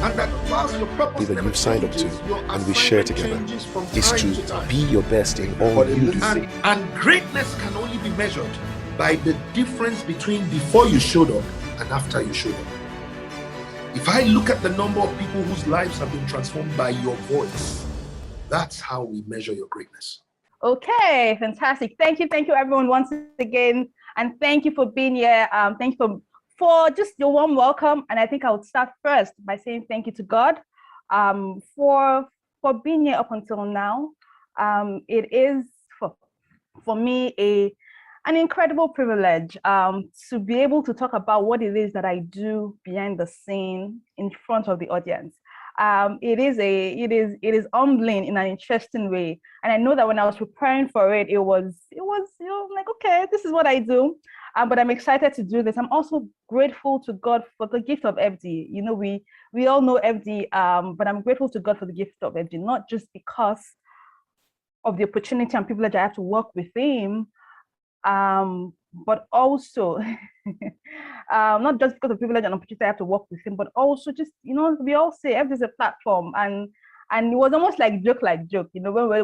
And that whilst your purpose that you've signed up to, and we share together, is to be your best in all you do. And greatness can only be measured by the difference between before you showed up and after you showed up. If I look at the number of people whose lives have been transformed by your voice, that's how we measure your greatness. Okay, fantastic. Thank you everyone once again, and thank you for being here. Thank you for just your warm welcome. And I think I would start first by saying thank you to God for being here up until now. It is for me an incredible privilege to be able to talk about what it is that I do behind the scene in front of the audience. It is humbling in an interesting way, and I know that when I was preparing for it, it was like, okay, this is what I do. But I'm excited to do this. I'm also grateful to God for the gift of FD. We all know FD, but I'm grateful to God for the gift of FD, not just because of the opportunity and privilege I have to work with him, but also not just because of privilege and opportunity I have to work with him, but also just, we all say FD is a platform, and it was almost like joke, when we're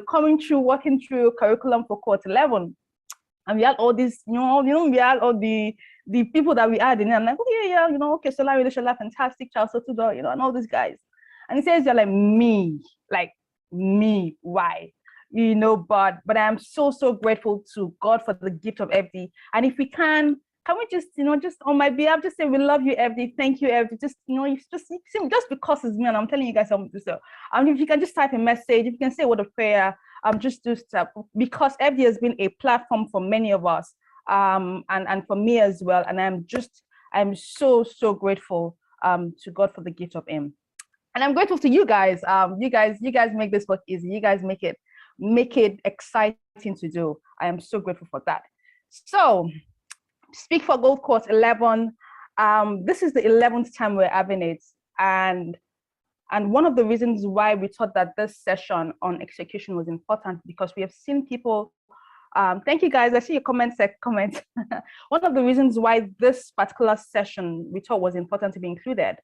working through curriculum for Cohort 11, and we had all these, we had all the people that we had in it. I'm like, okay, Sola, Shola, fantastic, Charles Sotudo, and all these guys. And he says, you're like me, why? But I'm so grateful to God for the gift of FD. And if we can we just on my behalf, just say, we love you, FD. Thank you, FD. Just, just because it's me, and I'm telling you guys something to say. If you can just type a message, if you can say a word of prayer, just do stuff, because FD has been a platform for many of us, and for me as well. And I'm so grateful to God for the gift of him. And I'm grateful to you guys. You guys make this work easy. You guys make it exciting to do. I am so grateful for that. So, Speak for Gold Cohort 11. This is the 11th time we're having it, and one of the reasons why we thought that this session on execution was important, because we have seen people. Thank you guys. I see your comments. One of the reasons why this particular session we thought was important to be included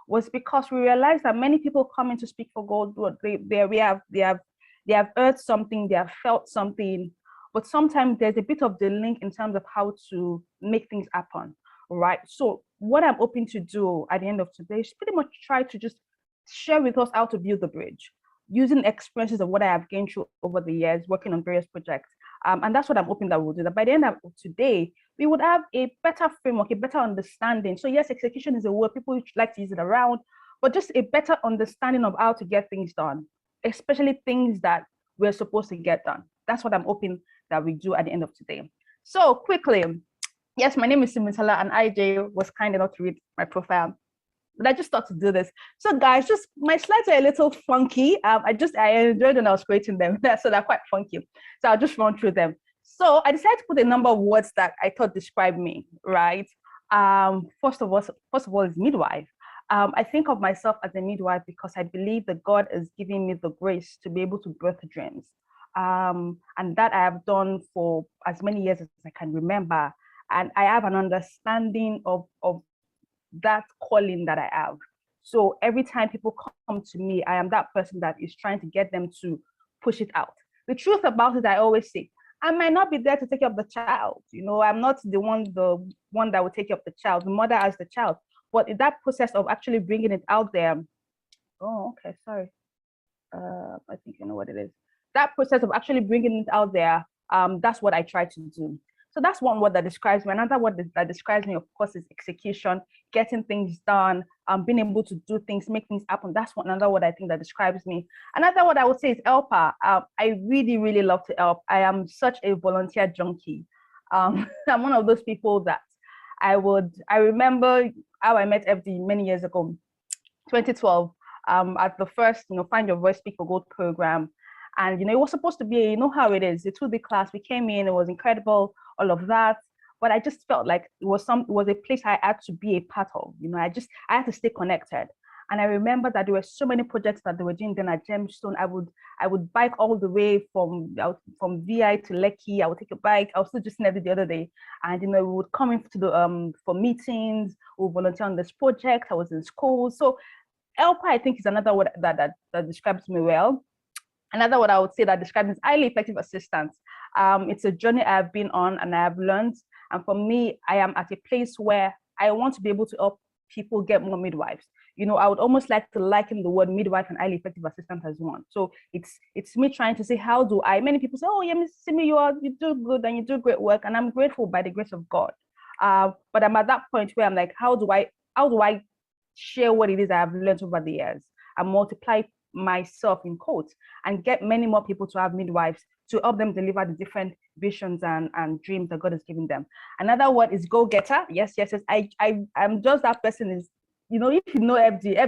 was because we realized that many people coming to Speak for Gold, they have heard something, they have felt something, but sometimes there's a bit of the link in terms of how to make things happen, right? So what I'm hoping to do at the end of today is pretty much try to just share with us how to build the bridge, using experiences of what I have gained through over the years, working on various projects. And that's what I'm hoping that we'll do, that by the end of today, we would have a better framework, a better understanding. So yes, execution is a word, people like to use it around, but just a better understanding of how to get things done, especially things that we're supposed to get done. That's what I'm hoping that we do at the end of today. So quickly, yes, my name is Simisola, and IJ was kind enough to read my profile, but I just thought to do this. So guys, just my slides are a little funky. I enjoyed when I was creating them, so they're quite funky. So I'll just run through them. So I decided to put a number of words that I thought described me, right? First of all is midwife. I think of myself as a midwife because I believe that God is giving me the grace to be able to birth dreams. And that I have done for as many years as I can remember. And I have an understanding of that calling that I have. So every time people come to me, I am that person that is trying to get them to push it out. The truth about it, I always say, I might not be there to take care of the child. I'm not the one that will take care of the child. The mother has the child. But in that process of actually bringing it out there, oh, okay, sorry. I think you know what it is. That process of actually bringing it out there, that's what I try to do. So that's one word that describes me. Another word that describes me, of course, is execution, getting things done, being able to do things, make things happen. That's another word I think that describes me. Another word I would say is helper. I really love to help. I am such a volunteer junkie. I'm one of those people that I remember how I met FD many years ago, 2012, at the first, Find Your Voice, Speak for Gold program. And, it was supposed to be, how it is, a 2D class. We came in, it was incredible, all of that. But I just felt like it was a place I had to be a part of. I had to stay connected. And I remember that there were so many projects that they were doing then at Gemstone. I would bike all the way from VI to Lekki. I would take a bike. I was still just the other day. And, we would come in to for meetings, we would volunteer on this project. I was in school. So helper, I think, is another word that describes me well. Another word I would say that describes me is highly effective assistant. It's a journey I've been on and I have learned. And for me, I am at a place where I want to be able to help people get more midwives. I would almost like to liken the word midwife and highly effective assistant as one. So it's me trying to say, how do I? Many people say, oh yeah, Miss Simi, you do good and you do great work, and I'm grateful by the grace of God. But I'm at that point where I'm like, how do I share what it is I have learned over the years and multiply myself in quotes and get many more people to have midwives to help them deliver the different visions and dreams that God has given them. Another word is go-getter. Yes. I'm just that person is, if you know FD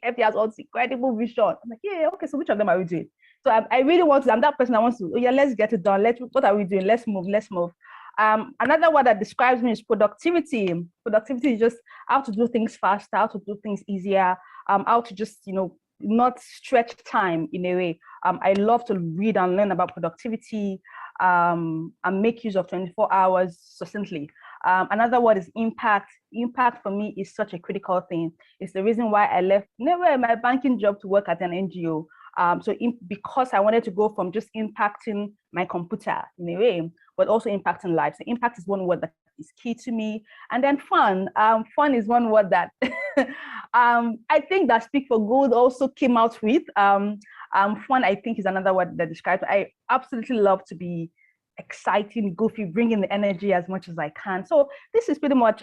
FD has all this incredible vision. I'm like, yeah, okay, so which of them are we doing? So I really I'm that person that wants to, let's get it done. What are we doing? Let's move. Another word that describes me is productivity. Productivity is just how to do things faster, how to do things easier, how to just, not stretch time in a way. I love to read and learn about productivity and make use of 24 hours succinctly. Another word is impact. Impact for me is such a critical thing. It's the reason why I left never my banking job to work at an NGO. Because I wanted to go from just impacting my computer in a way, but also impacting lives. So impact is one word that is key to me. And then fun. Fun is one word that I think that Speak for Good also came out with. Fun, I think, is another word that describes. I absolutely love to be exciting, goofy, bringing the energy as much as I can. So this is pretty much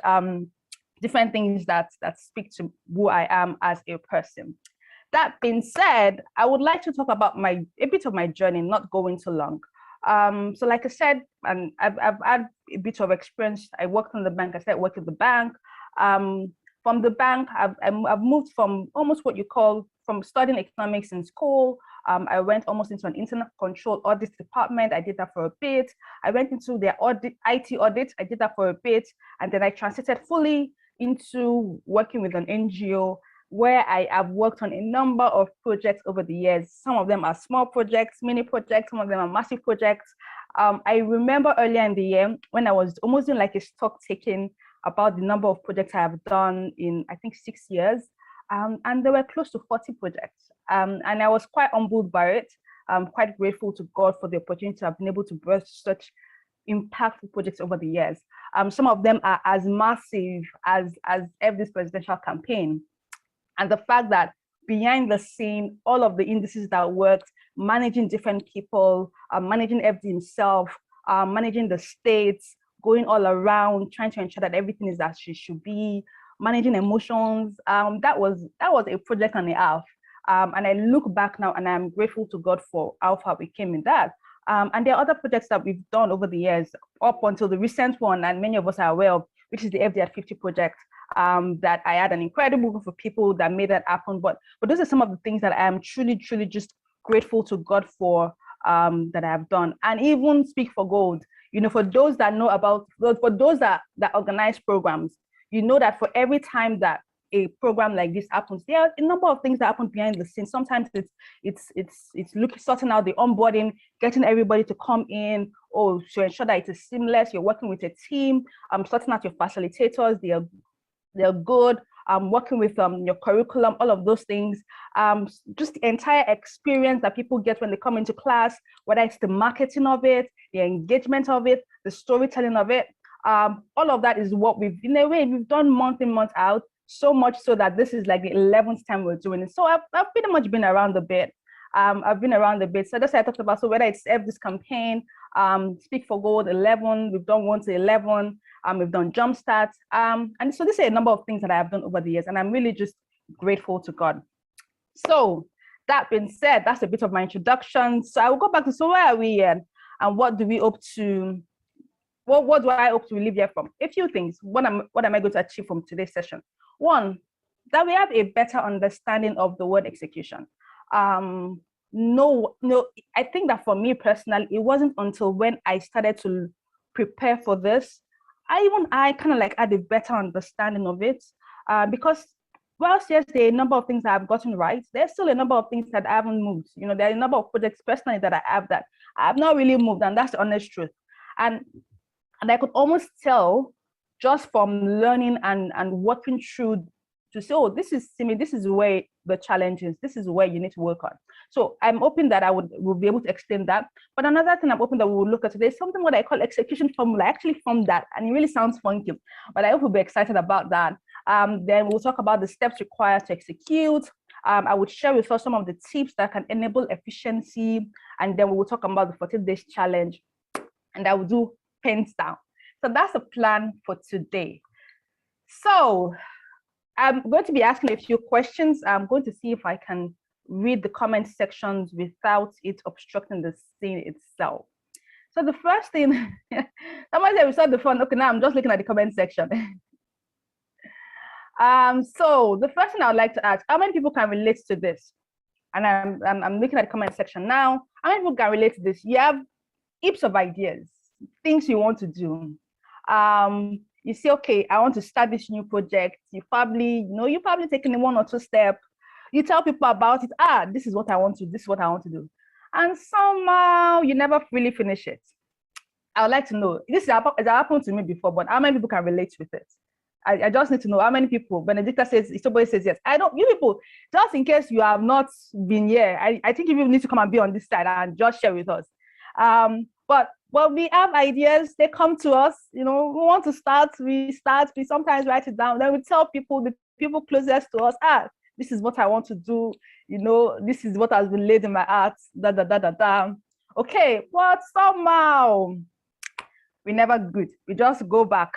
different things that speak to who I am as a person. That being said, I would like to talk about a bit of my journey, not going too long. So like I said, and I've had a bit of experience. I worked in the bank. I started working at the bank. From the bank, I've moved from almost what you call from studying economics in school. I went almost into an internal control audit department. I did that for a bit. I went into their IT audit. I did that for a bit. And then I transited fully into working with an NGO where I have worked on a number of projects over the years. Some of them are small projects, mini projects, some of them are massive projects. I remember earlier in the year when I was almost doing like a stock taking about the number of projects I have done in, I think, 6 years. And there were close to 40 projects. And I was quite humbled by it. I'm quite grateful to God for the opportunity to have been able to birth such impactful projects over the years. Some of them are as massive as this presidential campaign. And the fact that behind the scene, all of the indices that worked, managing different people, managing FD himself, managing the states, going all around, trying to ensure that everything is as it should be, managing emotions. That was a project and a half. And I look back now and I'm grateful to God for how far we came in that. And there are other projects that we've done over the years, up until the recent one, and many of us are aware of, which is the FD at 50 project. That I had an incredible group of people that made that happen. But those are some of the things that I am truly, truly just grateful to God for that I have done. And even Speak for Gold, for those that know about, for those that organize programs, that for every time that a program like this happens, there are a number of things that happen behind the scenes. Sometimes it's sorting out the onboarding, getting everybody to come in, or to ensure that it is seamless. You're working with a team, sorting out your facilitators, they're good, working with your curriculum, all of those things. Just the entire experience that people get when they come into class, whether it's the marketing of it, the engagement of it, the storytelling of it, all of that is what we've done month in, month out, so much so that this is like the 11th time we're doing it. So I've pretty much been around a bit. I've been around a bit. So that's what I talked about. So whether it's this campaign, Speak for Gold 11, we've done 1 to 11, we've done Jumpstart. And so this is a number of things that I have done over the years, and I'm really just grateful to God. So that being said, that's a bit of my introduction. So I will go back to, so where are we here? And what do we hope to, what do I hope to leave here from? A few things. What am I going to achieve from today's session? One, that we have a better understanding of the word execution. No, I think that for me personally, it wasn't until when I started to prepare for this, I kind of like had a better understanding of it. Because whilst yes, there are a number of things that I've gotten right, there's still a number of things that I haven't moved. There are a number of projects personally that I have not really moved, and that's the honest truth. And I could almost tell just from learning and working through to say, oh, this is Simi, this is where the challenge is, this is where you need to work on. So I'm hoping that will be able to explain that. But another thing I'm hoping that we will look at today is something what I call execution formula. I actually formed that, and it really sounds funky, but I hope we'll be excited about that. Then we'll talk about the steps required to execute. I would share with us some of the tips that can enable efficiency, and then we will talk about the 14 days challenge, and I will do pens down. So that's the plan for today. So I'm going to be asking a few questions. I'm going to see if I can read the comment sections without it obstructing the scene itself. So the first thing, somebody said we saw the phone. Okay, now I'm just looking at the comment section. So the first thing I would like to ask, how many people can relate to this? And I'm looking at the comment section now. How many people can relate to this? You have heaps of ideas, things you want to do. You say, okay, I want to start this new project. You probably taking 1 or 2 steps. You tell people about it. This is what I want to do. This is what I want to do. And somehow you never really finish it. I would like to know, this has happened to me before, but how many people can relate with it? I just need to know how many people. Benedicta says, somebody says yes. I don't, you people, just in case you have not been here, I think you people need to come and be on this side and just share with us. But we have ideas, they come to us, we want to start, we sometimes write it down, then we tell people, the people closest to us, this is what I want to do, this is what has been laid in my heart, Okay, but somehow we never good. We just go back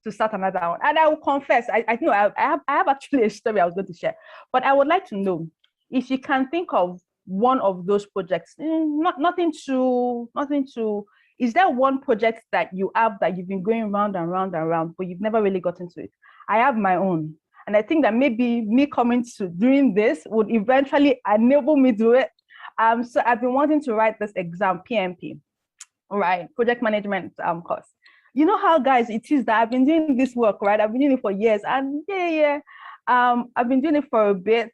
to start another one. And I will confess, I know I have actually a story I was going to share, but I would like to know if you can think of one of those projects, nothing to, is there one project that you have that you've been going round and round and round, but you've never really gotten to it? I have my own. And I think that maybe me coming to doing this would eventually enable me to do it. So I've been wanting to write this exam, PMP, right? Project management course. You know how, guys, it is that I've been doing this work, right? I've been doing it for years, and I've been doing it for a bit.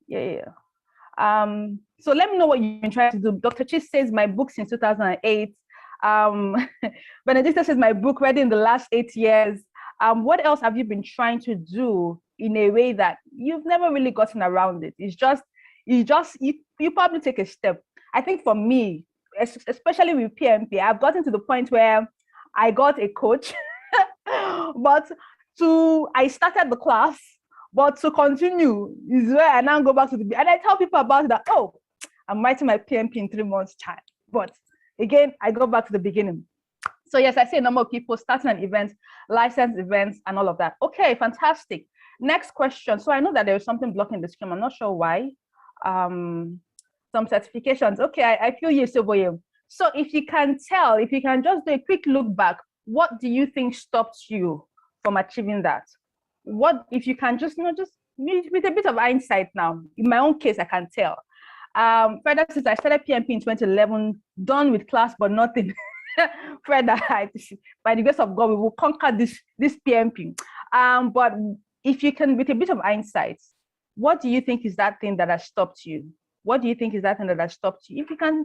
So let me know what you've been trying to do. Dr. Chi says my book since 2008. Benedicta says my book ready in the last 8 years. What else have you been trying to do in a way that you've never really gotten around it? You probably take a step. I think for me, especially with PMP, I've gotten to the point where I got a coach, but I started the class, but to continue is where I now go back to and I tell people about it that, oh, I'm writing my PMP in 3 months' time. But again, I go back to the beginning. So yes, I see a number of people starting an event, licensed events, and all of that. Okay, fantastic. Next question. So I know that there is something blocking the screen. I'm not sure why. Some certifications. Okay, I feel you, Soboye. So if you can just do a quick look back, what do you think stopped you from achieving that? What, if you can just, just with a bit of hindsight now, in my own case, I can tell. Further, since I started PMP in 2011, done with class, but nothing. Further, by the grace of God, we will conquer this PMP. But if you can, with a bit of hindsight, what do you think is that thing that has stopped you? What do you think is that thing that has stopped you? If you can,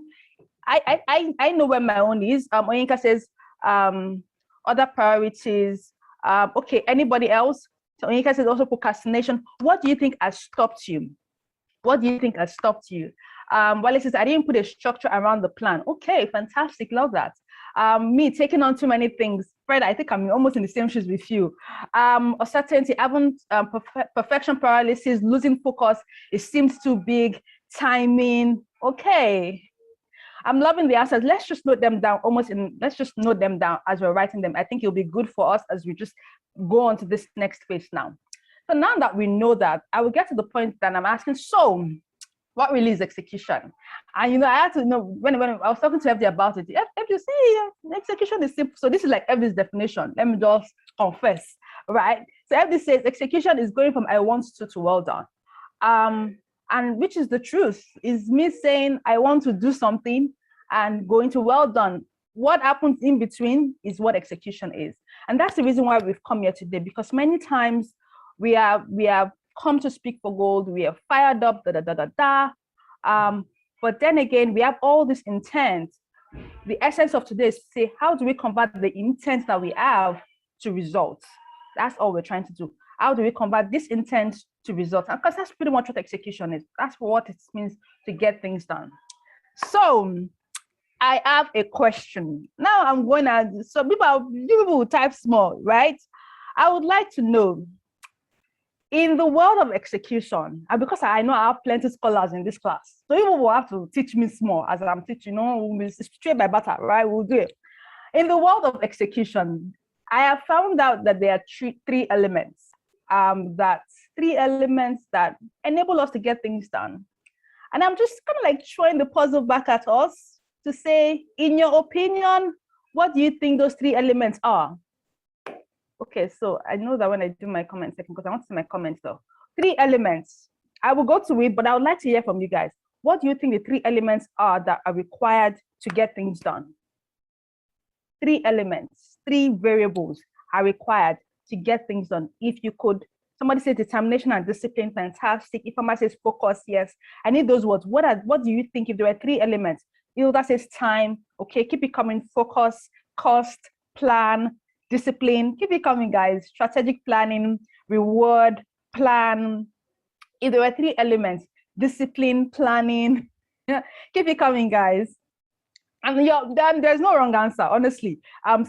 I know where my own is. Oyinka says, other priorities. Okay, anybody else? So Oyinka says also procrastination. What do you think has stopped you? What do you think has stopped you? Wale says, I didn't put a structure around the plan. Okay, fantastic, love that. Me taking on too many things. Fred, I think I'm almost in the same shoes with you. Uncertainty, perfection paralysis, losing focus, it seems too big, timing. Okay. I'm loving the answers. Let's just note them down let's just note them down as we're writing them. I think it'll be good for us as we just go on to this next phase now. So now that we know that, I will get to the point that I'm asking, so what really is execution? And I had to know when I was talking to FD about it, FD say execution is simple. So this is like FD's definition. Let me just confess, right? So FD says execution is going from I want to well done. And which is the truth, is me saying I want to do something and going to well done. What happens in between is what execution is. And that's the reason why we've come here today, because many times we have come to speak for gold, we are fired up, but then again, we have all this intent. The essence of today is to say, how do we convert the intent that we have to results? That's all we're trying to do. How do we convert this intent to results? Because that's pretty much what execution is. That's what it means to get things done. So I have a question. Now I'm going to, so people will type small, right? I would like to know, in the world of execution, and because I know I have plenty of scholars in this class, so you will have to teach me small as I'm teaching, we'll straight by butter, right? We'll do it. In the world of execution, I have found out that there are three elements. Three elements that enable us to get things done. And I'm just kind of like throwing the puzzle back at us to say, in your opinion, what do you think those three elements are? Okay, so I know that when I do my comment section, because I want to see my comments though. 3 elements. I will go to it, but I would like to hear from you guys. What do you think the 3 elements are that are required to get things done? 3 elements, 3 variables are required to get things done. If you could, somebody says determination and discipline, fantastic. If somebody says focus, yes. I need those words. What do you think if there were 3 elements? That says time, okay, keep it coming, focus, cost, plan, discipline, keep it coming, guys. Strategic planning, reward, plan. If there were 3 elements, discipline, planning, keep it coming, guys. And then there's no wrong answer, honestly.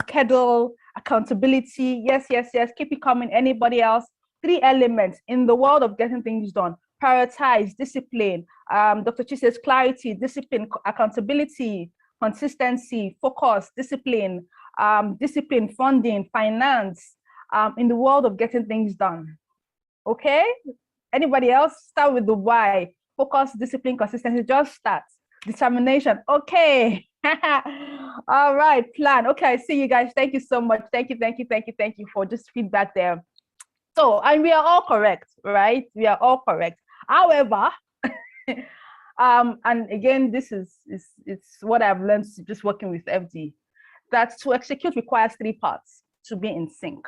Schedule, accountability, yes, keep it coming. Anybody else? 3 elements in the world of getting things done. Prioritize, discipline. Dr. Chi says clarity, discipline, accountability, consistency, focus, discipline, funding, finance, in the world of getting things done. Okay? Anybody else? Start with the why. Focus, discipline, consistency. Just start. Determination. Okay. All right. Plan. Okay. I see you guys. Thank you so much. Thank you for just feedback there. So, and we are all correct, right? We are all correct. However, and again, this is it's what I've learned just working with FD, that to execute requires 3 parts to be in sync.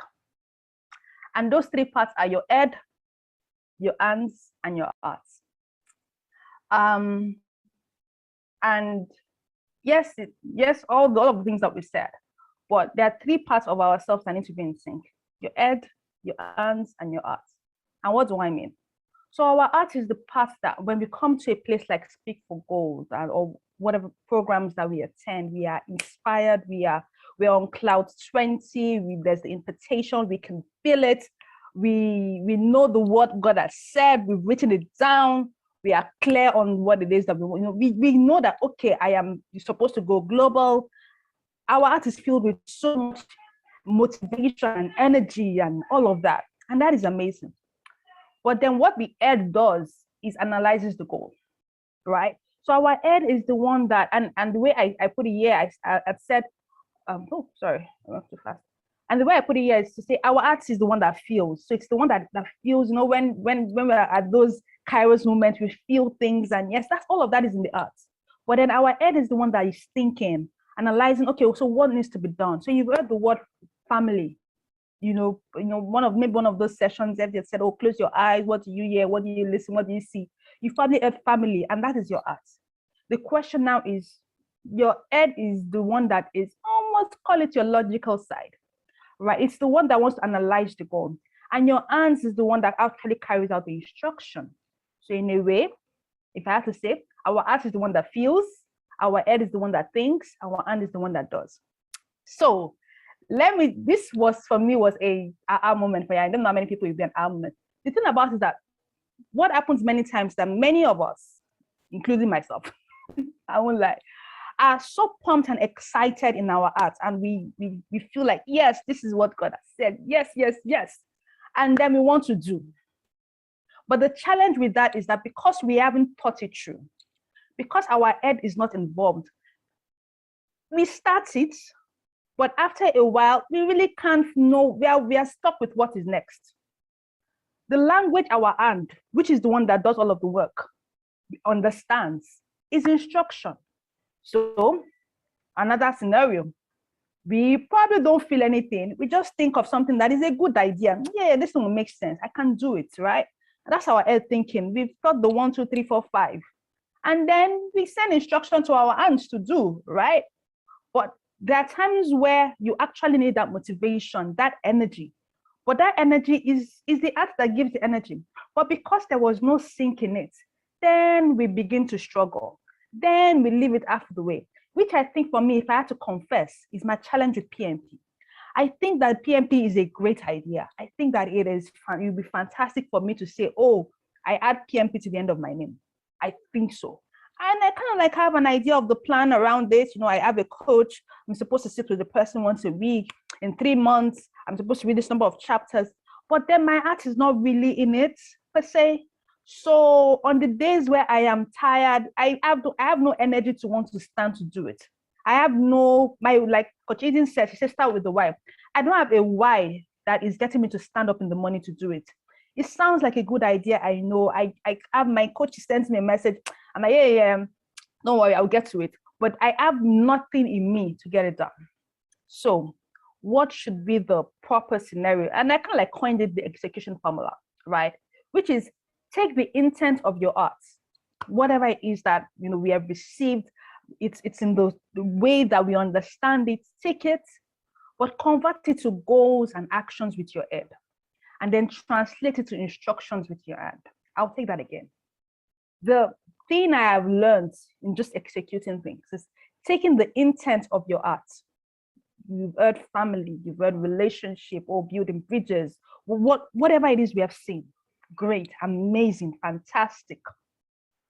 And those 3 parts are your head, your hands, and your heart. And yes, all of the things that we said, but there are 3 parts of ourselves that need to be in sync: your head, your hands, and your heart. And what do I mean? So our heart is the part that when we come to a place like Speak for Gold or whatever programs that we attend, we are inspired, we're on cloud 20, there's the invitation, we can feel it, we know the word God has said, we've written it down, we are clear on what it is that we want. We know that, okay, you're supposed to go global. Our heart is filled with so much motivation and energy and all of that. And that is amazing. But then what the head does is analyzes the goal, right? So our head is the one that, and the way I put it here, I said, oh, sorry, I went too fast. And the way I put it here is to say our heart is the one that feels. So it's the one that feels, when we're at those Kairos moments, we feel things. And yes, that's all of that is in the heart. But then our head is the one that is thinking, analyzing, okay, so what needs to be done? So you've heard the word family. One of those sessions that they said, oh, close your eyes. What do you hear? What do you listen? What do you see? You probably heard family, and that is your heart. The question now is, your head is the one that is almost, call it your logical side, right? It's the one that wants to analyze the goal. And your hands is the one that actually carries out the instruction. So in a way, if I have to say, our heart is the one that feels, our head is the one that thinks, our hand is the one that does. So this was, for me, was a aha moment for you. I don't know how many people you've been aha moment. The thing about it is that what happens many times that many of us, including myself, I won't lie, are so pumped and excited in our hearts, and we feel like, yes, this is what God has said. Yes. And then we want to do. But the challenge with that is that because we haven't thought it through, because our head is not involved, we start it, but after a while, we really can't know, we are stuck with what is next. The language our hand, which is the one that does all of the work, understands, is instruction. So another scenario, we probably don't feel anything. We just think of something that is a good idea. Yeah, this one will make sense. I can do it, right? That's our head thinking. We've got the 1, 2, 3, 4, 5. And then we send instruction to our hands to do, right? But there are times where you actually need that motivation, that energy. But that energy is the art that gives the energy. But because there was no sync in it, then we begin to struggle. Then we leave it half the way, which I think for me, if I had to confess, is my challenge with PMP. I think that PMP is a great idea. I think that it will be fantastic for me to say, oh, I add PMP to the end of my name. I think so. And I kind of like have an idea of the plan around this. You know, I have a coach. I'm supposed to sit with the person once a week. In 3 months, I'm supposed to read this number of chapters. But then my art is not really in it, per se. So on the days where I am tired, I have no energy to want to stand to do it. I have no, like Coach Eden said, she said start with the why. I don't have a why that is getting me to stand up in the morning to do it. It sounds like a good idea. I know. I have my coach sends me a message. I'm like, yeah, don't worry, I'll get to it. But I have nothing in me to get it done. So what should be the proper scenario? And I kind of like coined it the execution formula, right? Which is take the intent of your art, whatever it is that we have received, it's in the way that we understand it, take it, but convert it to goals and actions with your head, and then translate it to instructions with your hand. I'll take that again. The thing I have learned in just executing things is taking the intent of your art. You've heard family, you've heard relationship, or building bridges, whatever it is we have seen. Great, amazing, fantastic.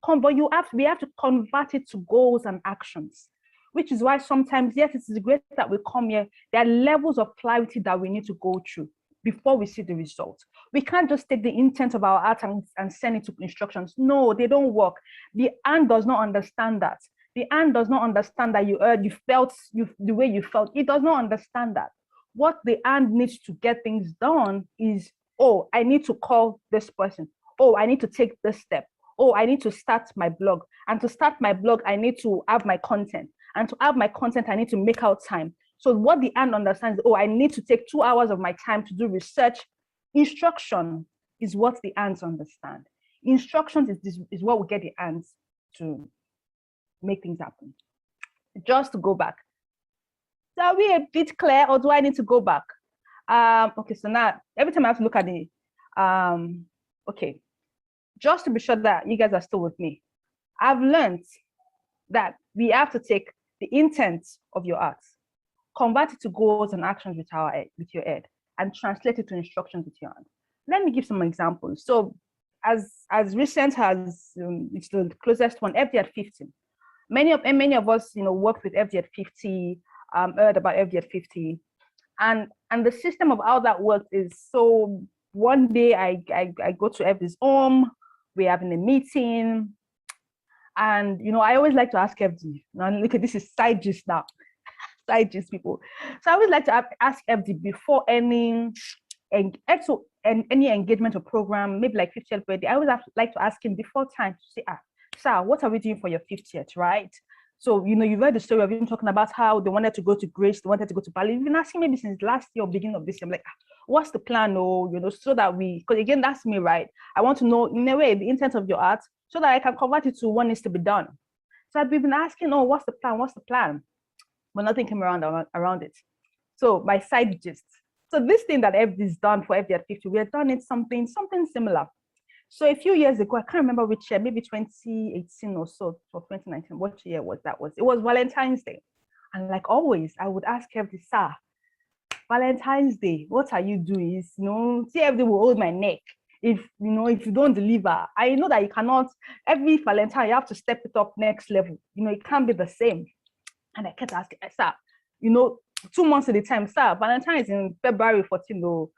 But we have to convert it to goals and actions, which is why sometimes, yes, it is great that we come here. There are levels of clarity that we need to go through before we see the result. We can't just take the intent of our art and send it to instructions. No, they don't work. The hand does not understand that. The hand does not understand that you felt the way you felt. It does not understand that. What the hand needs to get things done is, oh, I need to call this person. Oh, I need to take this step. Oh, I need to start my blog. And to start my blog, I need to have my content. And to have my content, I need to make out time. So what the hand understands, oh, I need to take 2 hours of my time to do research. Instruction is what the hands understand. Instructions is what will get the hands to make things happen. Just to go back. So are we a bit clear, or do I need to go back? Okay, so now every time I have to look at the, okay, just to be sure that you guys are still with me, I've learned that we have to take the intent of your art, convert it to goals and actions with your head, and translate it to instructions with your hand. Let me give some examples. So as recent as it's the closest one, FD at 50. Many of us, worked with FD at 50, heard about FD at 50. And the system of how that works is, so one day I go to FD's home, we're having a meeting, and I always like to ask FD. Now look at this is side gist now. Side gist, people. So I always like to ask FD before any engagement or program, maybe like 50th birthday. I always like to ask him before time to say, sir, what are we doing for your 50th, right? So, you've heard the story of him talking about how they wanted to go to Greece, they wanted to go to Bali. You've been asking maybe since last year or beginning of this year. I'm like, what's the plan? Oh, so that because again, that's me, right? I want to know, in a way, the intent of your art so that I can convert it to what needs to be done. So I've been asking, oh, what's the plan? What's the plan? But nothing came around it. So my side gist. So this thing that FD is done for FD at 50, we have done it something similar. So a few years ago, I can't remember which year, maybe 2018 or so, or 2019, what year was that? It was Valentine's Day. And like always, I would ask FD, sir, Valentine's Day, what are you doing? See, FD will hold my neck. If you don't deliver, I know that you cannot, every Valentine, you have to step it up next level. It can't be the same. And I kept asking, sir, 2 months at a time, sir, Valentine is in February 14th.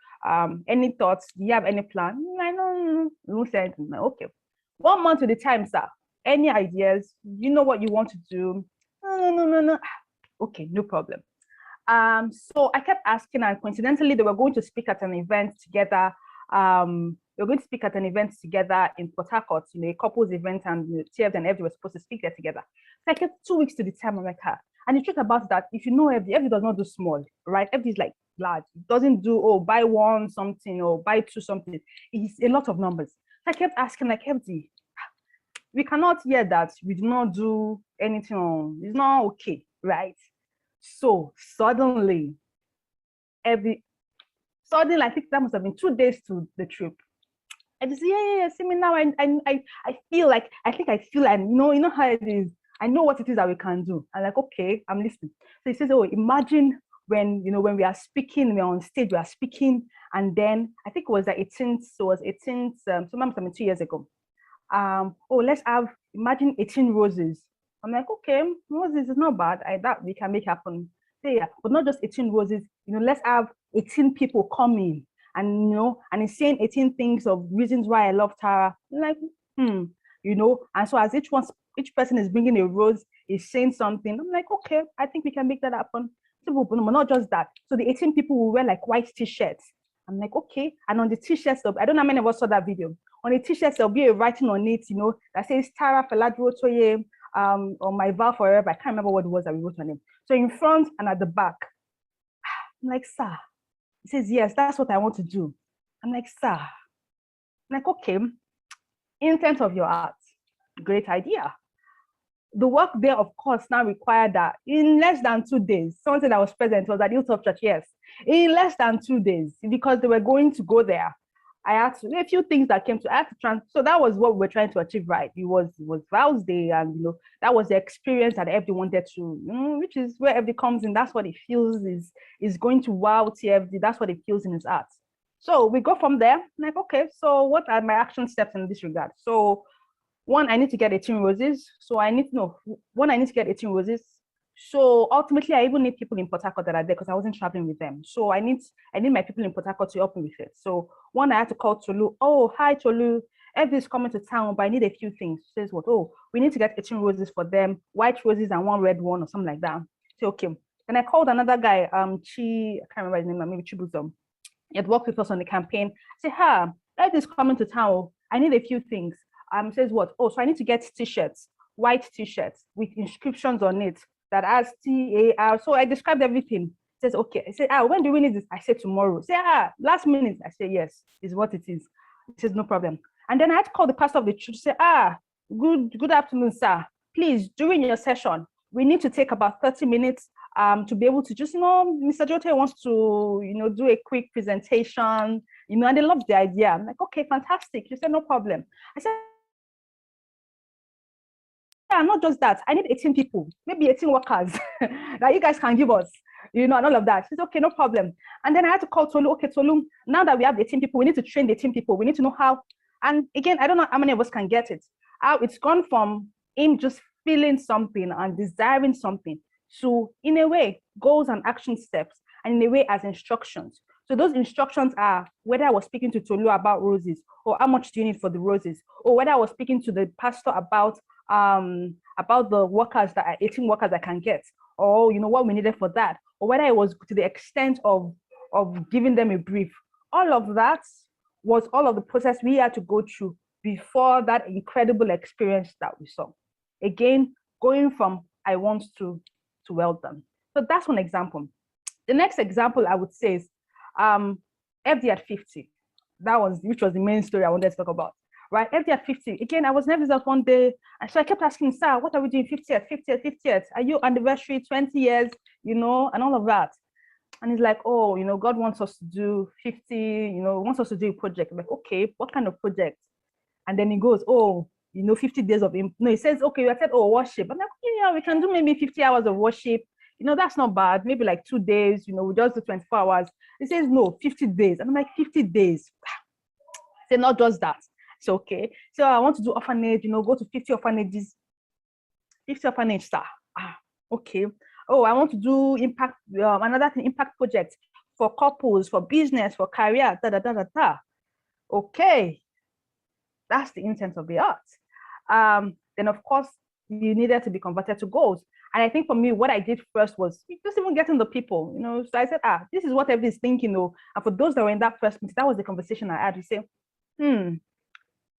Any thoughts? Do you have any plan? I don't say anything. Okay. 1 month at a time, sir. Any ideas? You know what you want to do? No. Okay, no problem. So I kept asking, and coincidentally, they were going to speak at an event together. They were going to speak at an event together in Port Harcourt, a couples event, and TF and FD were supposed to speak there together. So I kept 2 weeks to the time. I'm like, and the truth about that, if you know FD does not do small, right? FD is like large. It doesn't do, buy one something or buy two something. It's a lot of numbers. So I kept asking, like, FD, we cannot hear that we do not do anything. It's not okay, right? So suddenly, Suddenly, I think that must have been 2 days to the trip. I just, yeah, see me now. I feel like, I feel, and you know how it is. I know what it is that we can do. I'm like, okay, I'm listening. So he says, oh, imagine when, when we are speaking, we're on stage, we are speaking, and then I think it was the 18th, so it was 18th, so 2 years ago. Oh, let's have, imagine 18 roses. I'm like, okay, roses is not bad. That we can make happen. So yeah, but not just 18 roses, let's have 18 people come in, and and he's saying 18 things of reasons why I love Tara. I'm like, and so as each person is bringing a rose, is saying something. I'm like, okay, I think we can make that happen. So, but not just that. So the 18 people will wear like white t-shirts. I'm like, okay. And on the t-shirts, I don't know how many of us saw that video. On the t-shirts, there'll be a writing on it, that says Tara Feladro Toye, or my vow forever. I can't remember what it was that we wrote on it. So in front and at the back, I'm like, sir. He says, yes, that's what I want to do. I'm like, sir. I'm like, okay. Intent of your heart, great idea. The work there, of course, now required that in less than 2 days, someone said I was present, was at Hilltop Church, yes. In less than 2 days, because they were going to go there, I had to, a few things that came to, I had to so that was what we were trying to achieve, right? It was Vows Day, and that was the experience that FD wanted to, which is where FD comes in. That's what it feels is going to wow TFD. That's what it feels in his heart. So we go from there, like, okay, so what are my action steps in this regard? So one, I need to get 18 roses. So I need to know, one, I need to get 18 roses. So ultimately, I even need people in Port Harcourt that are there because I wasn't traveling with them. So I need my people in Port Harcourt to help me with it. So one, I had to call Tolu. Oh, hi, Tolu. FD is coming to town, but I need a few things. She says what? Oh, we need to get 18 roses for them, white roses and one red one or something like that. So okay. Then I called another guy, I can't remember his name, maybe Chibuzum. He had worked with us on the campaign. I said, FD is coming to town. I need a few things. Says what? Oh, so I need to get t-shirts, white t-shirts with inscriptions on it that has TAR. So I described everything. Says, okay. I said, when do we need this? I said tomorrow. Say, last minute. I say, yes, is what it is. He says, no problem. And then I had to call the pastor of the church, say, good afternoon, sir. Please, during your session, we need to take about 30 minutes to be able to just, Mr. Jote wants to, do a quick presentation, and they loved the idea. I'm like, okay, fantastic. She said, no problem. I said, not just that, I need 18 people, maybe 18 workers that you guys can give us, and all of that. She's okay, no problem. And then I had to call Tolu. Okay, Tolu, now that we have 18 people, we need to train the 18 people. We need to know how. And again, I don't know how many of us can get it. How it's gone from him just feeling something and desiring something to, in a way, goals and action steps, and in a way, as instructions. So those instructions are whether I was speaking to Tolu about roses, or how much do you need for the roses, or whether I was speaking to the pastor about the workers, that are 18 workers I can get, or what we needed for that, or whether it was to the extent of giving them a brief. All of that was all of the process we had to go through before that incredible experience that we saw. Again, going from I want to well done. So that's one example. The next example I would say is FD at 50. Which was the main story I wanted to talk about. Right, FD at 50. Again, I was nervous that one day, and so I kept asking, sir, what are we doing 50th, 50th, 50th? Are you anniversary, 20 years, and all of that? And he's like, oh, God wants us to do 50, wants us to do a project. I'm like, okay, what kind of project? And then he goes, oh, 50 days of, no, he says, okay, I said, oh, worship. I'm like, yeah, we can do maybe 50 hours of worship. That's not bad. Maybe like 2 days, we just do 24 hours. He says, no, 50 days. And I'm like, 50 days. He said, not just that. It's okay. So I want to do orphanage, go to 50 orphanages. 50 orphanage, sir. Okay. Oh, I want to do impact, another thing, impact project for couples, for business, for career, Okay. That's the intent of the art. Then of course, you needed to be converted to goals. And I think for me, what I did first was just even getting the people, So I said, this is what everybody's thinking, And for those that were in that first meeting, that was the conversation I had. We say,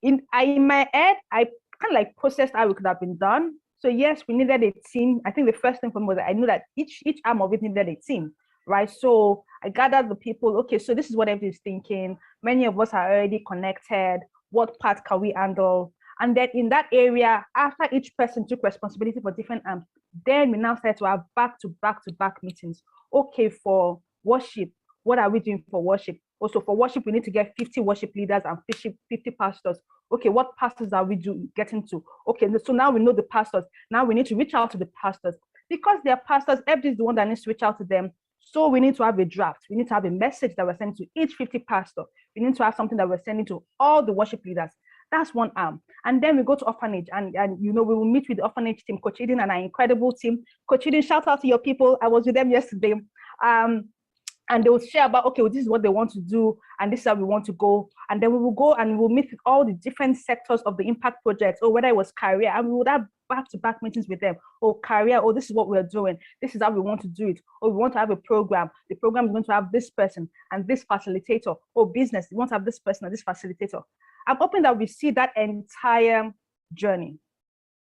in my head, I kind of like processed how it could have been done. So yes, we needed a team. I think the first thing for me was that I knew that each arm of it needed a team, right? So I gathered the people. Okay, so this is what everybody's thinking. Many of us are already connected. What part can we handle? And then in that area, after each person took responsibility for different arms, then we now started to have back-to-back meetings. Okay, for worship, What are we doing for worship? Also, for worship, we need to get 50 worship leaders and 50 pastors. Okay, what pastors are we getting to? Okay, so now we know the pastors. Now we need to reach out to the pastors. Because they're pastors, everybody is the one that needs to reach out to them. So we need to have a draft. We need to have a message that we're sending to each 50 pastor. We need to have something that we're sending to all the worship leaders. That's one arm. And then we go to orphanage, and we will meet with the orphanage team, Coach Eden and our incredible team. Coach Eden, shout out to your people. I was with them yesterday. And they will share about, okay, well, this is what they want to do, and this is how we want to go. And then we will go and we'll meet with all the different sectors of the impact project, or whether it was career, and we would have back-to-back meetings with them. Career, this is what we're doing. This is how we want to do it. We want to have a program. The program is going to have this person and this facilitator. Business, we want to have this person and this facilitator. I'm hoping that we see that entire journey.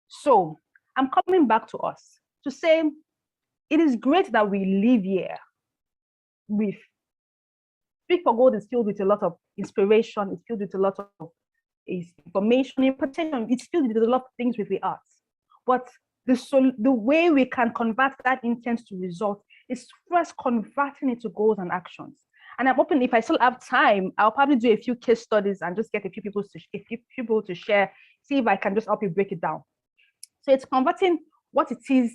So I'm coming back to us to say, it is great that we live here with Speak for Gold is filled with a lot of inspiration, it's filled with a lot of information, potential, it's filled with a lot of things with the arts. But the way we can convert that intent to result is first converting it to goals and actions. And I'm hoping, if I still have time, I'll probably do a few case studies and just get a few people to share, see if I can just help you break it down. So it's converting what it is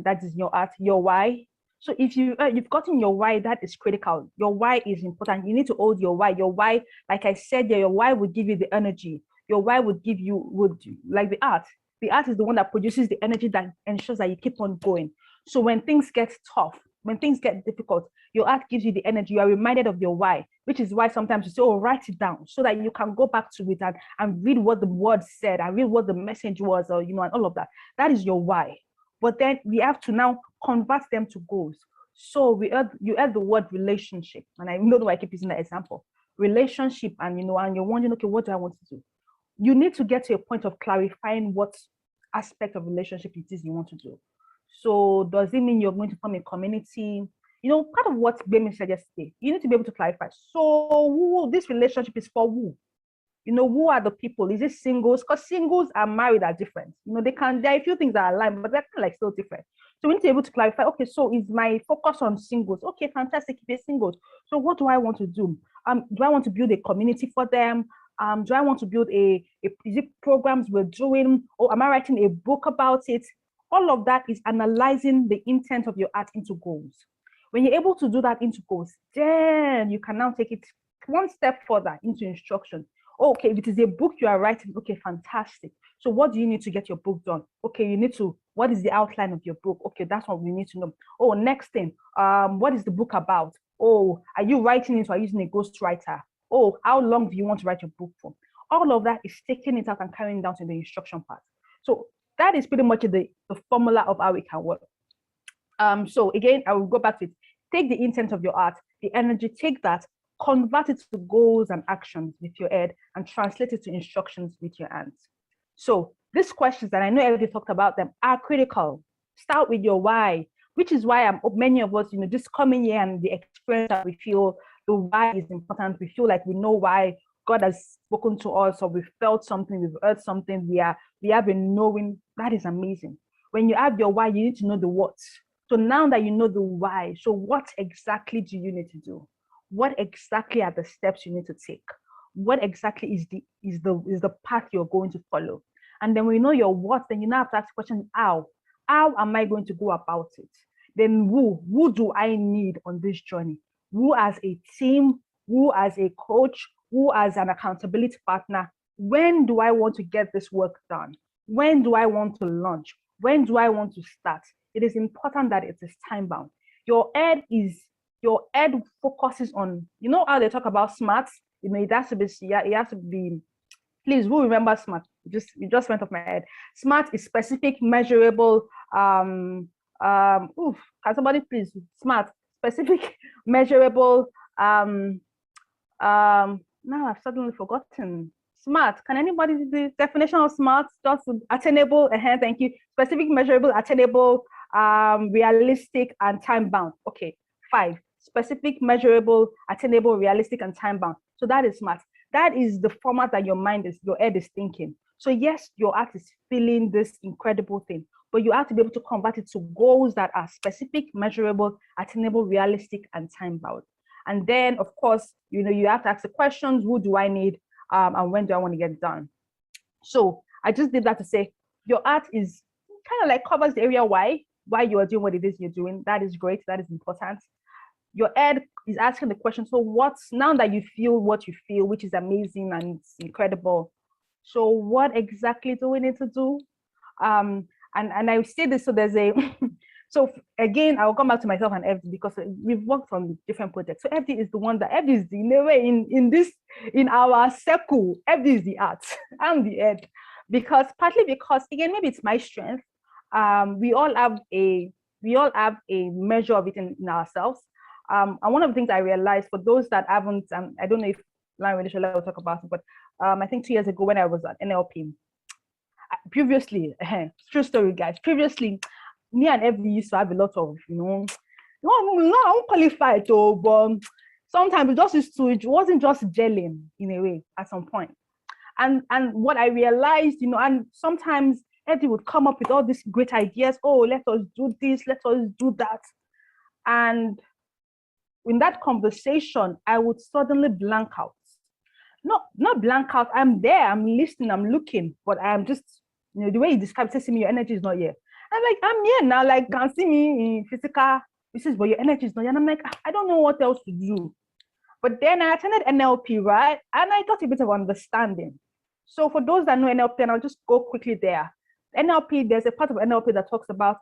that is your art, your why. So if you've gotten your why, that is critical. Your why is important. You need to hold your why. Your why, like I said, your why would give you the energy. Your why would give you, like the art. The art is the one that produces the energy that ensures that you keep on going. So when things get tough, when things get difficult, your art gives you the energy. You are reminded of your why, which is why sometimes you say, write it down, so that you can go back to it and read what the word said and read what the message was, or and all of that. That is your why. But then we have to now convert them to goals. So you heard the word relationship, and I know why I keep using that example. Relationship, and and you're wondering, okay, what do I want to do? You need to get to a point of clarifying what aspect of relationship it is you want to do. So does it mean you're going to form a community? Part of what Bemi said yesterday, you need to be able to clarify. So this relationship is for who? Who are the people? Is it singles? Because singles and married are different. There are a few things that are aligned, but they're kind of still different. So we need to be able to clarify, okay, so is my focus on singles? Okay, fantastic, if it's singles. So what do I want to do? Do I want to build a community for them? Do I want to build is it programs we're doing? Or am I writing a book about it? All of that is analyzing the intent of your art into goals. When you're able to do that into goals, then you can now take it one step further into instruction. Okay, if it is a book you are writing, okay, fantastic. So what do you need to get your book done? Okay, what is the outline of your book? Okay, that's what we need to know. Next thing, what is the book about? Are you writing it or are you using a ghostwriter? How long do you want to write your book for? All of that is taking it out and carrying it down to the instruction part. So that is pretty much the formula of how it can work. So again, I will go back to it. Take the intent of your art, the energy, take that, convert it to goals and actions with your head, and translate it to instructions with your hands. So these questions that I know everybody talked about them are critical. Start with your why, which is why many of us, just coming here and the experience that we feel the why is important. We feel like we know why God has spoken to us, or we've felt something, we've heard something, we have been knowing. That is amazing. When you have your why, you need to know the what. So now that you know the why, so what exactly do you need to do? What exactly are the steps you need to take? What exactly is the path you're going to follow? And then when you know your what, then you now have to ask the question, how? How am I going to go about it? Then who do I need on this journey? Who as a team, who as a coach, who as an accountability partner? When do I want to get this work done? When do I want to launch? When do I want to start? It is important that it is time bound. Your head focuses on, how they talk about SMART. It has to be. Please, who remember SMART? It just went off my head. SMART is specific, measurable. Can somebody please? SMART, specific, measurable. Now I've suddenly forgotten. SMART. Can anybody do the definition of SMART? Just attainable. Thank you. Specific, measurable, attainable, realistic, and time bound. Okay. 5. Specific, measurable, attainable, realistic, and time bound. So that is SMART. That is the format that your head is thinking. So yes, your art is feeling this incredible thing, but you have to be able to convert it to goals that are specific, measurable, attainable, realistic, and time bound. And then, of course, you have to ask the questions, who do I need, and when do I want to get it done? So I just did that to say, your art is kind of like covers the area why you are doing what it is you're doing. That is great. That is important. Your head is asking the question, so what's, now that you feel what you feel, which is amazing and it's incredible, so what exactly do we need to do? And I say this, so there's a, so again, I'll come back to myself and FD because we've worked on different projects. So FD is the one that, FD is the, in a way, in our circle, FD is the art, I'm the head. Partly because, again, maybe it's my strength. We all have a measure of it in ourselves. And one of the things I realized, for those that haven't, I don't know if Lauren really will talk about it, but I think 2 years ago when I was at NLP, previously, true story, guys. Previously, me and FD used to have a lot of, not unqualified, but sometimes it wasn't just gelling in a way at some point. And what I realized, and sometimes FD would come up with all these great ideas. Oh, let us do this, let us do that. And in that conversation, I would suddenly blank out. Not blank out. I'm there, I'm listening, I'm looking, but I'm just, the way you describe it, says to me, your energy is not here. I'm like, I'm here now, like, can see me in physical, this is, but your energy is not here. And I'm like, I don't know what else to do. But then I attended NLP, right? And I got a bit of understanding. So for those that know NLP, and I'll just go quickly there. NLP, there's a part of NLP that talks about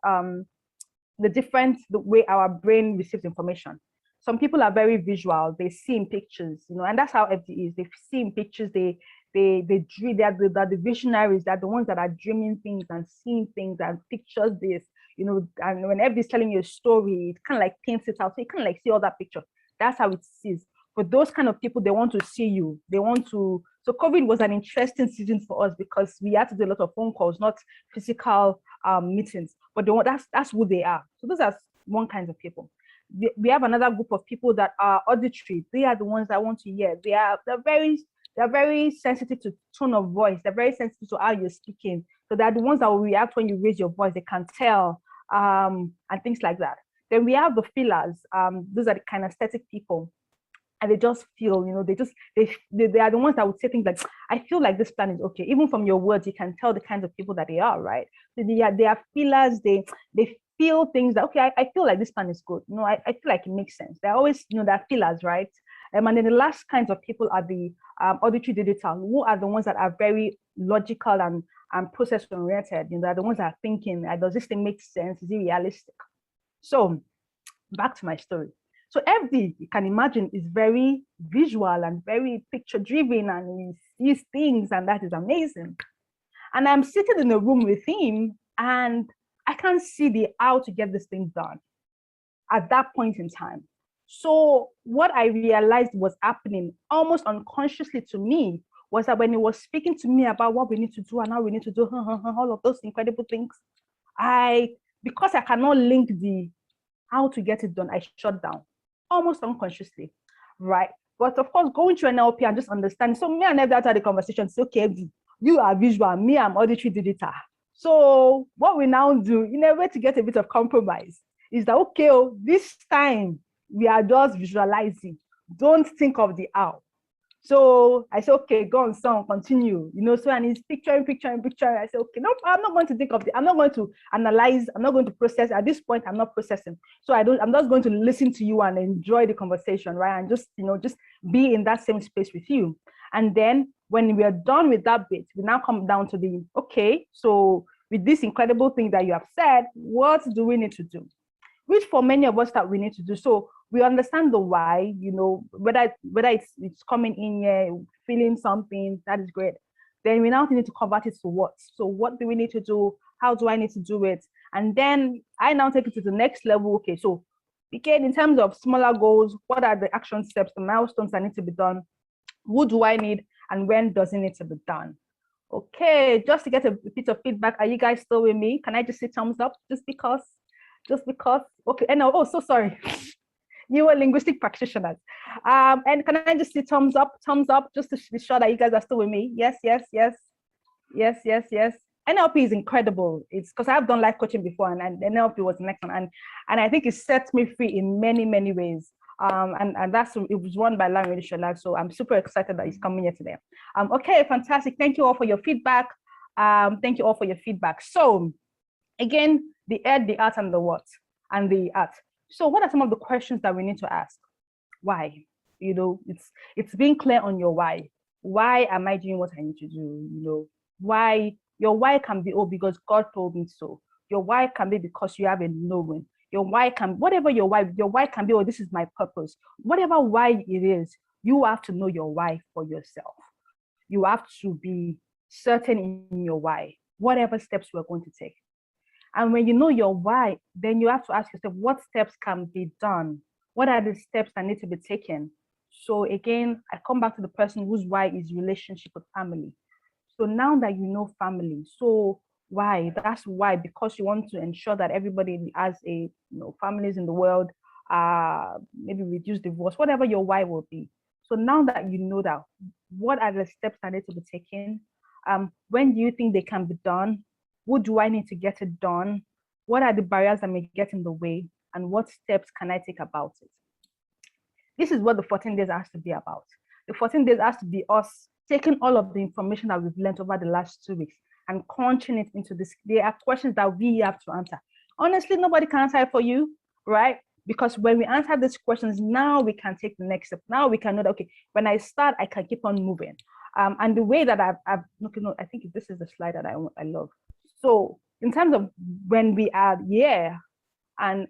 the way our brain receives information. Some people are very visual, they see in pictures, and that's how FD is. They see in pictures, they dream, they're the visionaries, they're the ones that are dreaming things and seeing things and pictures this, and when FD is telling you a story, it kind of like paints it out. So you kind of like see all that picture. That's how it sees. For those kind of people, they want to see you. So COVID was an interesting season for us because we had to do a lot of phone calls, not physical meetings, but that's who they are. So those are one kind of people. We have another group of people that are auditory. They are the ones that want to hear. They're very sensitive to tone of voice. They're very sensitive to how you're speaking. So they're the ones that will react when you raise your voice. They can tell, and things like that. Then we have the feelers. Those are the kinesthetic people. And they just feel, they are the ones that would say things like, I feel like this plan is okay. Even from your words, you can tell the kinds of people that they are, right? So they are feelers. They feel things that, okay, I feel like this plan is good. I feel like it makes sense. They're always, they're feelers, right? And then the last kinds of people are the auditory digital, who are the ones that are very logical and process oriented. They're the ones that are thinking, does this thing make sense? Is it realistic? So back to my story. So FD, you can imagine, is very visual and very picture driven, and he sees things, and that is amazing. And I'm sitting in a room with him, and I can't see how to get this thing done at that point in time. So what I realized was happening almost unconsciously to me was that when he was speaking to me about what we need to do and how we need to do all of those incredible things, because I cannot link how to get it done, I shut down almost unconsciously, right? But of course, going through NLP and just understanding. So me and Evda had a conversation. So, okay, you are visual, me, I'm auditory digital. So what we now do, in a way to get a bit of compromise, is that, okay, this time we are just visualizing. Don't think of the how. So I said, okay, go on, son, continue. So and he's picturing. I said, okay, no, I'm not going to think of I'm not going to analyze, I'm not going to process. At this point, I'm not processing. So I'm just going to listen to you and enjoy the conversation, right? And just be in that same space with you. And then when we are done with that bit, we now come down to okay, so with this incredible thing that you have said, what do we need to do? Which for many of us that we need to do. So we understand the why, whether it's coming in here, feeling something, that is great. Then we now need to convert it to what. So what do we need to do? How do I need to do it? And then I now take it to the next level. Okay, so again, in terms of smaller goals, what are the action steps, the milestones that need to be done? Who do I need? And when does it need to be done? Okay, just to get a bit of feedback, are you guys still with me? Can I just see thumbs up? Just because, okay, and so sorry. You are linguistic practitioners. And can I just see thumbs up, just to be sure that you guys are still with me? Yes. NLP is incredible. It's because I've done life coaching before, and NLP was the next one. And I think it sets me free in many, many ways. And it was run by Larry Shola. So I'm super excited that he's coming here today. Okay, fantastic. Thank you all for your feedback. Thank you all for your feedback. So again, the ed, the art, and the what, and the art. So what are some of the questions that we need to ask? Why? It's being clear on your why. Why am I doing what I need to do? Why? Your why can be, oh, because God told me so. Your why can be because you have a knowing. Your why can, whatever your why can be, oh, this is my purpose. Whatever why it is, you have to know your why for yourself. You have to be certain in your why, whatever steps we're going to take. And when you know your why, then you have to ask yourself, what steps can be done? What are the steps that need to be taken? So again, I come back to the person whose why is relationship with family. So now that you know family, so why? That's why, because you want to ensure that everybody has families in the world, maybe reduce divorce, whatever your why will be. So now that you know that, what are the steps that need to be taken? When do you think they can be done? What do I need to get it done? What are the barriers that may get in the way? And what steps can I take about it? This is what the 14 days has to be about. The 14 days has to be us taking all of the information that we've learned over the last 2 weeks and crunching it into this. There are questions that we have to answer. Honestly, nobody can answer it for you, right? Because when we answer these questions, now we can take the next step. Now we can know that, okay, when I start, I can keep on moving. And the way that I've looking, I think this is the slide that I love. So in terms of when we are here and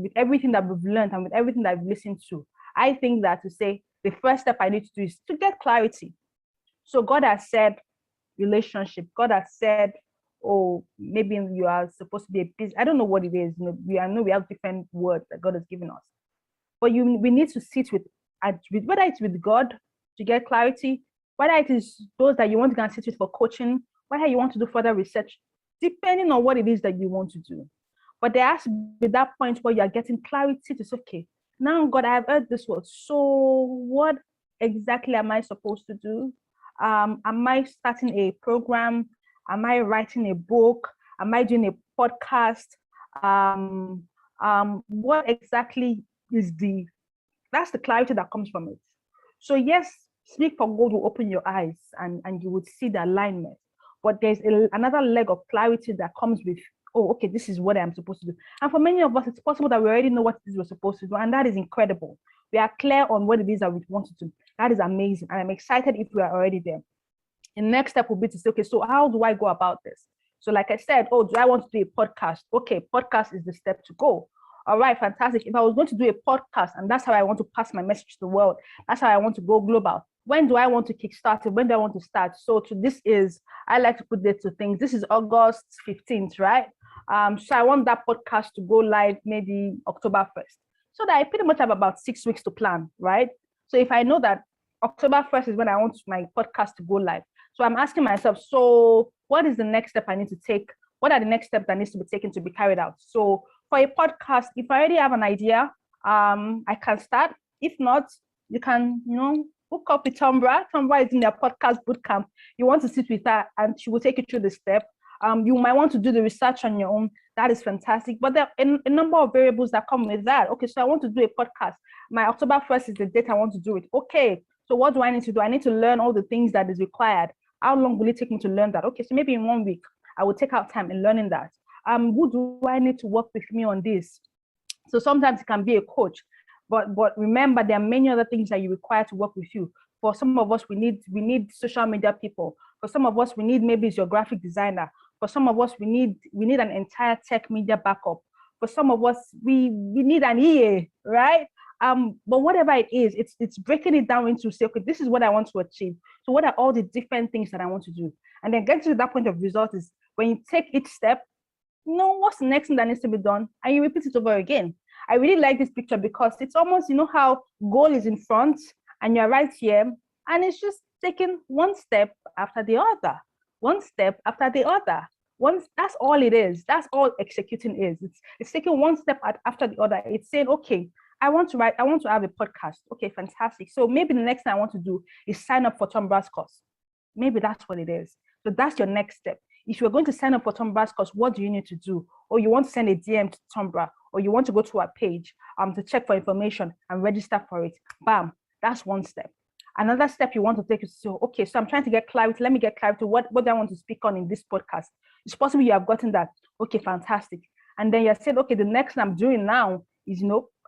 with everything that we've learned and with everything that I've listened to, I think that to say the first step I need to do is to get clarity. So God has said relationship. God has said, oh, maybe you are supposed to be a business. I don't know what it is. We have different words that God has given us. But we need to sit with whether it's with God to get clarity, whether it is those that you want to go and sit with for coaching, whether you want to do further research, depending on what it is that you want to do. But there has to be that point where you are getting clarity to say, okay, now God, I have heard this word. So what exactly am I supposed to do? Am I starting a program? Am I writing a book? Am I doing a podcast? What exactly is that's the clarity that comes from it. So yes, Speak for God will open your eyes and you would see the alignment. But there's another leg of clarity that comes with, oh, okay, this is what I'm supposed to do. And for many of us, it's possible that we already know what it is we're supposed to do. And that is incredible. We are clear on what it is that we want to do. That is amazing. And I'm excited if we are already there. The next step will be to say, okay, so how do I go about this? So like I said, oh, do I want to do a podcast? Okay, podcast is the step to go. All right, fantastic. If I was going to do a podcast and that's how I want to pass my message to the world, that's how I want to go global. When do I want to kickstart it? When do I want to start? So I like to put this to things. This is August 15th, right? So I want that podcast to go live maybe October 1st. So that I pretty much have about 6 weeks to plan, right? So if I know that October 1st is when I want my podcast to go live. So I'm asking myself, so what is the next step I need to take? What are the next steps that needs to be taken to be carried out? So for a podcast, if I already have an idea, I can start. If not, you can, hook up with Tombra. Tombra is in their podcast bootcamp. You want to sit with her and she will take you through the step. You might want to do the research on your own. That is fantastic. But there are a number of variables that come with that. Okay, so I want to do a podcast. My October 1st is the date I want to do it. Okay, so what do I need to do? I need to learn all the things that is required. How long will it take me to learn that? Okay, so maybe in 1 week, I will take out time in learning that. Who do I need to work with me on this? So sometimes it can be a coach, but remember there are many other things that you require to work with you. For some of us, we need social media people. For some of us, we need maybe it's your graphic designer. For some of us, we need an entire tech media backup. For some of us, we need an EA, right? But whatever it is, it's breaking it down into say, okay, this is what I want to achieve. So what are all the different things that I want to do? And then getting to that point of result is when you take each step, what's the next thing that needs to be done? And you repeat it over again. I really like this picture because it's almost, how goal is in front and you're right here. And it's just taking one step after the other, one step after the other. That's all it is. That's all executing is. It's taking one step after the other. It's saying, okay, I want to have a podcast. Okay, fantastic. So maybe the next thing I want to do is sign up for Tombra's course. Maybe that's what it is. So that's your next step. If you're going to sign up for Tombra's course, what do you need to do? Or you want to send a DM to Tombra, or you want to go to a page to check for information and register for it. Bam, that's one step. Another step you want to take is so, okay, so I'm trying to get clarity. Let me get clarity. What do I want to speak on in this podcast? It's possible you have gotten that. Okay, fantastic. And then you said, okay, the next thing I'm doing now is,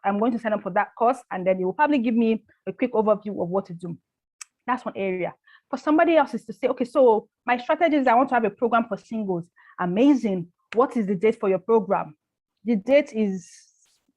I'm going to sign up for that course, and then it will probably give me a quick overview of what to do. That's one area. For somebody else is to say, okay, so my strategy is I want to have a program for singles. Amazing. What is the date for your program? The date is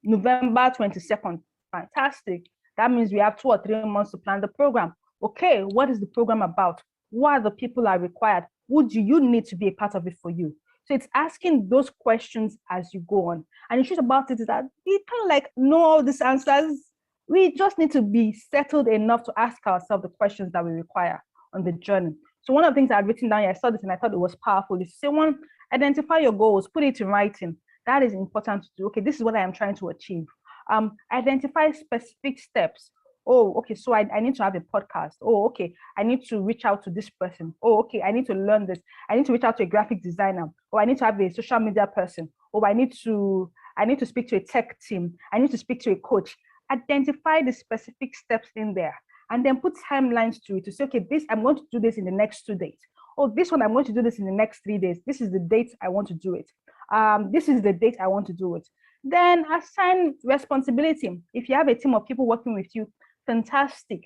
November 22nd. Fantastic. That means we have 2 or 3 months to plan the program. Okay, what is the program about? What are the people are required? Who do you need to be a part of it for you? So it's asking those questions as you go on. And the truth about it is that we kind of like know all these answers. We just need to be settled enough to ask ourselves the questions that we require on the journey. So one of the things I've written down here, I saw this and I thought it was powerful, is say, one, identify your goals, put it in writing. That is important to do. Okay, this is what I am trying to achieve. Identify specific steps. Oh, okay, so I need to have a podcast. Oh, okay, I need to reach out to this person. Oh, okay, I need to learn this. I need to reach out to a graphic designer. Or I need to have a social media person. Or I need to speak to a tech team. I need to speak to a coach. Identify the specific steps in there and then put timelines to it to say, okay, this, I'm going to do this in the next 2 days. Oh, this one, I'm going to do this in the next 3 days. This is the date I want to do it. This is the date I want to do it. Then assign responsibility. If you have a team of people working with you, fantastic,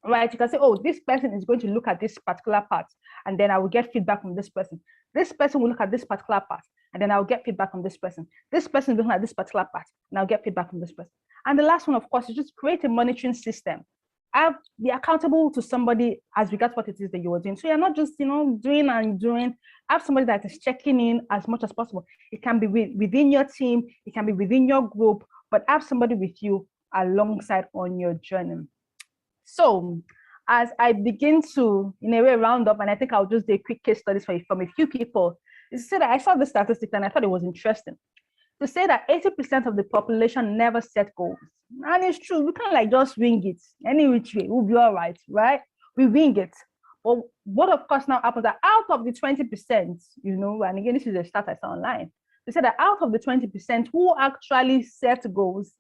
right? You can say, oh, this person is going to look at this particular part, and then I will get feedback from this person. This person will look at this particular part, and then I'll get feedback from this person. This person is looking at this particular part, and I'll get feedback from this person. And the last one, of course, is just create a monitoring system. Be accountable to somebody as regards what it is that you are doing. So you're not just, doing and doing. Have somebody that is checking in as much as possible. It can be within your team, it can be within your group, but have somebody with you alongside on your journey. So as I begin to, in a way, round up, and I think I'll just do a quick case studies from a few people, is to say that I saw the statistics and I thought it was interesting. To say that 80% of the population never set goals. And it's true, we can't like just wing it. Any which way, we'll be all right, right? We wing it. But what of course now happens that out of the 20%, and again, this is a stat I saw online, they said that out of the 20% who actually set goals,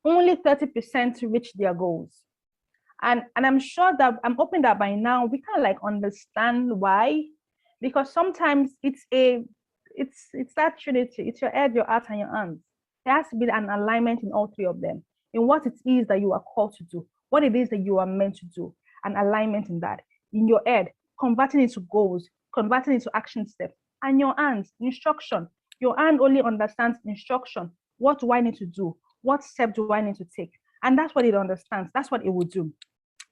only 30% reach their goals. And I'm sure that, I'm hoping that by now we can like understand why, because sometimes it's that trinity. It's your head, your heart, and your hands. There has to be an alignment in all 3 of them, in what it is that you are called to do, what it is that you are meant to do, an alignment in that. In your head, converting into goals, converting into action steps, and your hands, instruction. Your hand only understands instruction. What do I need to do? What step do I need to take? And that's what it understands. That's what it will do.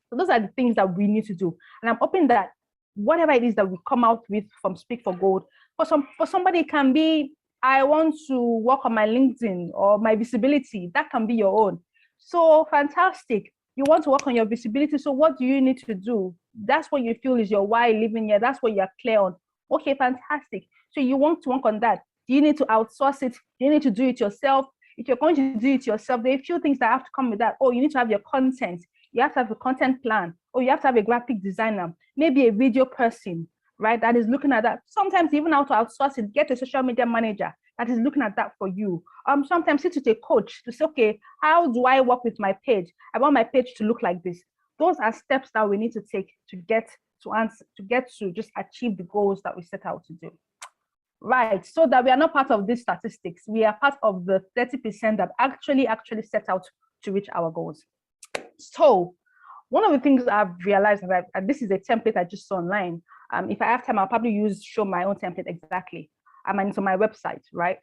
So those are the things that we need to do. And I'm hoping that whatever it is that we come out with from Speak for Gold, for somebody it can be, I want to work on my LinkedIn or my visibility. That can be your own. So fantastic. You want to work on your visibility. So what do you need to do? That's what you feel is your why living here. That's what you're clear on. Okay, fantastic. So you want to work on that. Do you need to outsource it? Do you need to do it yourself? If you're going to do it yourself, there are a few things that have to come with that. Oh, you need to have your content. You have to have a content plan. Or you have to have a graphic designer, maybe a video person, right? That is looking at that. Sometimes even how to outsource it, get a social media manager that is looking at that for you. Sometimes sit with a coach to say, okay, how do I work with my page? I want my page to look like this. Those are steps that we need to take to get to just achieve the goals that we set out to do. Right, so that we are not part of these statistics. We are part of the 30% that actually set out to reach our goals. So one of the things I've realized, and this is a template I just saw online. If I have time, I'll probably show my own template exactly. And it's on my website, right?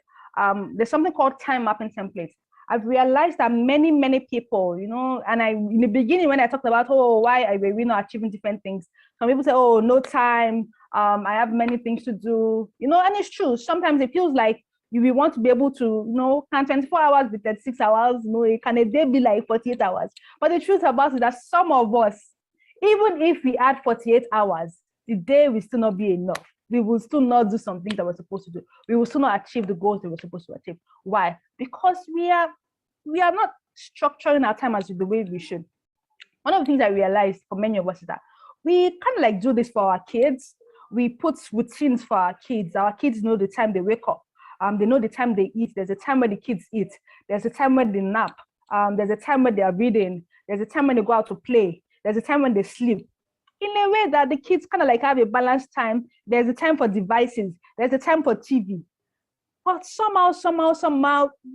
There's something called time mapping templates. I've realized that many people, and in the beginning when I talked about, why are we not achieving different things? Some people say, oh, no time. I have many things to do, and it's true. Sometimes it feels like we want to be able to, can 24 hours be 36 hours? Can a day be like 48 hours? But the truth about it is that some of us, even if we add 48 hours, the day will still not be enough. We will still not do some things that we're supposed to do. We will still not achieve the goals that we're supposed to achieve. Why? Because we are not structuring our time as the way we should. One of the things I realized for many of us is that we kind of like do this for our kids. We put routines for our kids. Our kids know the time they wake up. They know the time they eat. There's a time where the kids eat. There's a time when they nap. There's a time when they are reading. There's a time when they go out to play. There's a time when they sleep. In a way that the kids kind of like have a balanced time. There's a time for devices. There's a time for TV. But somehow,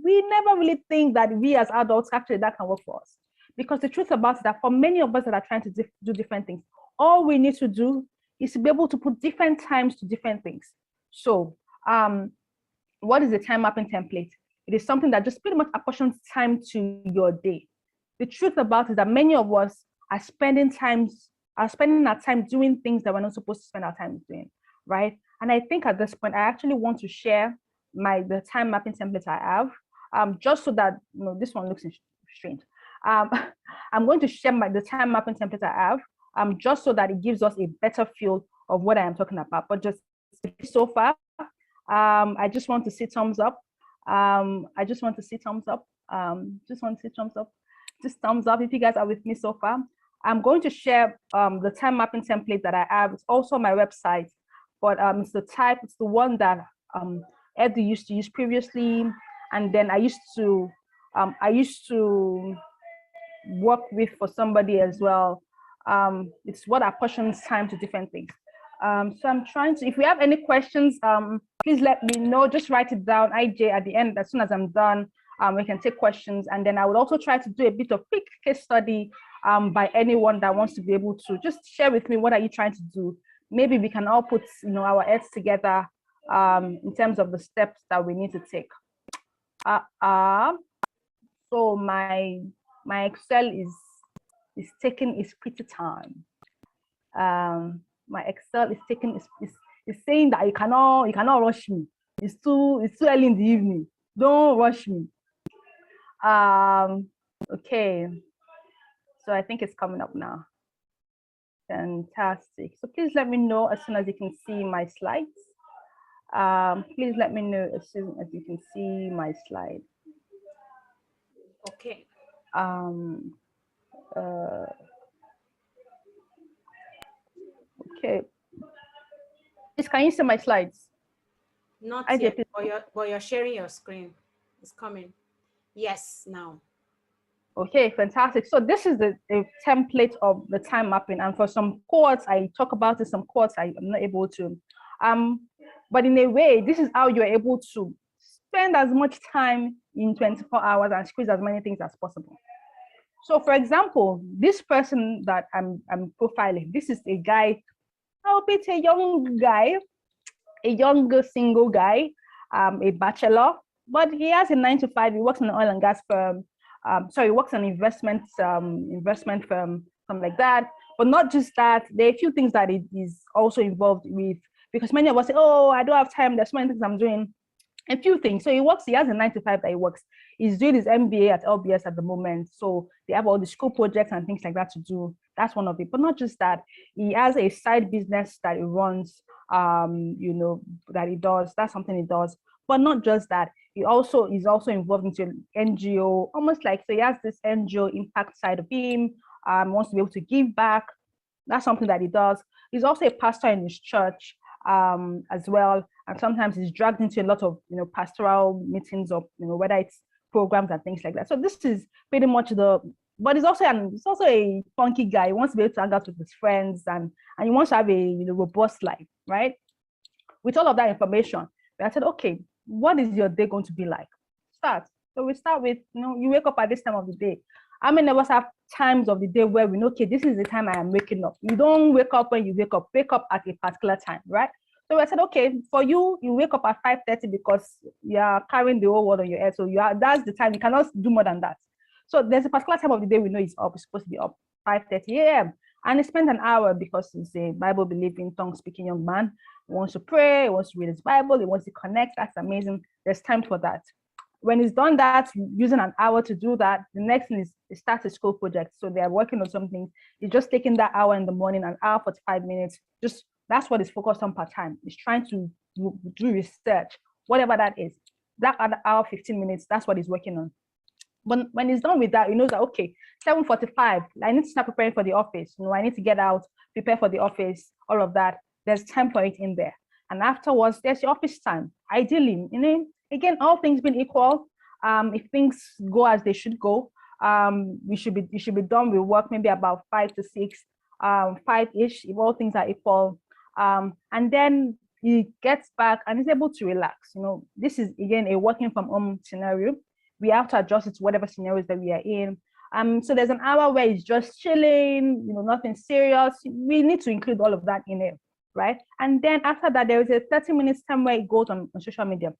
we never really think that we as adults, actually, that can work for us. Because the truth about it is that for many of us that are trying to do different things, all we need to do is to be able to put different times to different things. So what is the time mapping template? It is something that just pretty much apportions time to your day. The truth about it is that many of us are spending our time doing things that we're not supposed to spend our time doing, right? And I think at this point, I actually want to share the time mapping template I have, just so that, this one looks strange. I'm going to share the time mapping template I have, just so that it gives us a better feel of what I am talking about. But just so far, I just want to see thumbs up. I just want to see thumbs up. Just thumbs up if you guys are with me so far. I'm going to share the time mapping template that I have. It's also on my website, but it's the one that Eddie used to use previously, and then I used to work with for somebody as well. It's what apportions time to different things. So I'm trying to, if we have any questions, please let me know. Just write it down, IJ, at the end. As soon as I'm done, we can take questions. And then I would also try to do a bit of quick case study by anyone that wants to be able to just share with me, what are you trying to do? Maybe we can all put our heads together in terms of the steps that we need to take. So my Excel is taking its pretty time. My Excel is taking is saying that you cannot rush me. It's too early in the evening. Don't rush me. Okay. So I think it's coming up now. Fantastic. So please let me know as soon as you can see my slides. Please let me know as soon as you can see my slide. Okay. Okay. Please, can you see my slides? Not yet, but you're sharing your screen. It's coming. Yes, now. Okay, fantastic. So this is the template of the time mapping, and for some cohorts I talk about it, some cohorts I'm not able to. But in a way, this is how you're able to spend as much time in 24 hours and squeeze as many things as possible. So for example, this person that I'm profiling, this is a guy, I hope it's a young guy, a young single guy, a bachelor, but he has a 9-to-5. He works in an oil and gas firm. He works in an investment firm, something like that. But not just that, there are a few things that it is also involved with, because many of us say, oh, I don't have time, there's so many things I'm doing. A few things. So he has a 9-to-5 that he works. He's doing his MBA at LBS at the moment. So they have all the school projects and things like that to do. That's one of it. But not just that, he has a side business that he runs, that he does. That's something he does. But not just that, is also involved into NGO, almost like, so he has this NGO impact side of him, wants to be able to give back. That's something that he does. He's also a pastor in his church as well. And sometimes he's dragged into a lot of, pastoral meetings or, whether it's programs and things like that. So this is pretty much but he's also a funky guy. He wants to be able to hang out with his friends and he wants to have a robust life, right? With all of that information, I said, okay, what is your day going to be like? So we start with, you wake up at this time of the day. How many of us have times of the day where we know, okay, this is the time I am waking up? You don't wake up when you wake up at a particular time, right? So I said, okay, for you, you wake up at 5:30 because you are carrying the whole world on your head. So that's the time. You cannot do more than that. So there's a particular time of the day we know he's up. He's supposed to be up 5:30 a.m. And he spends an hour because he's a Bible-believing, tongue-speaking young man. He wants to pray. He wants to read his Bible. He wants to connect. That's amazing. There's time for that. When he's done that, using an hour to do that, the next thing is he starts a school project. So they're working on something. He's just taking that hour in the morning, an hour, 45 minutes. That's what he's focused on part time. He's trying to do research, whatever that is. That hour, 15 minutes, that's what he's working on. But when he's done with that, he knows that, okay, 7:45, I need to start preparing for the office. I need to get out, prepare for the office, all of that. There's time for it in there. And afterwards, there's your office time. Ideally, again, all things being equal, if things go as they should go, you should be done with work maybe about 5 to 6, 5-ish, if all things are equal. And then he gets back and is able to relax. This is again a working from home scenario. We have to adjust it to whatever scenarios that we are in. So there's an hour where it's just chilling, nothing serious. We need to include all of that in it, right? And then after that, there is a 30 minutes time where it goes on social media.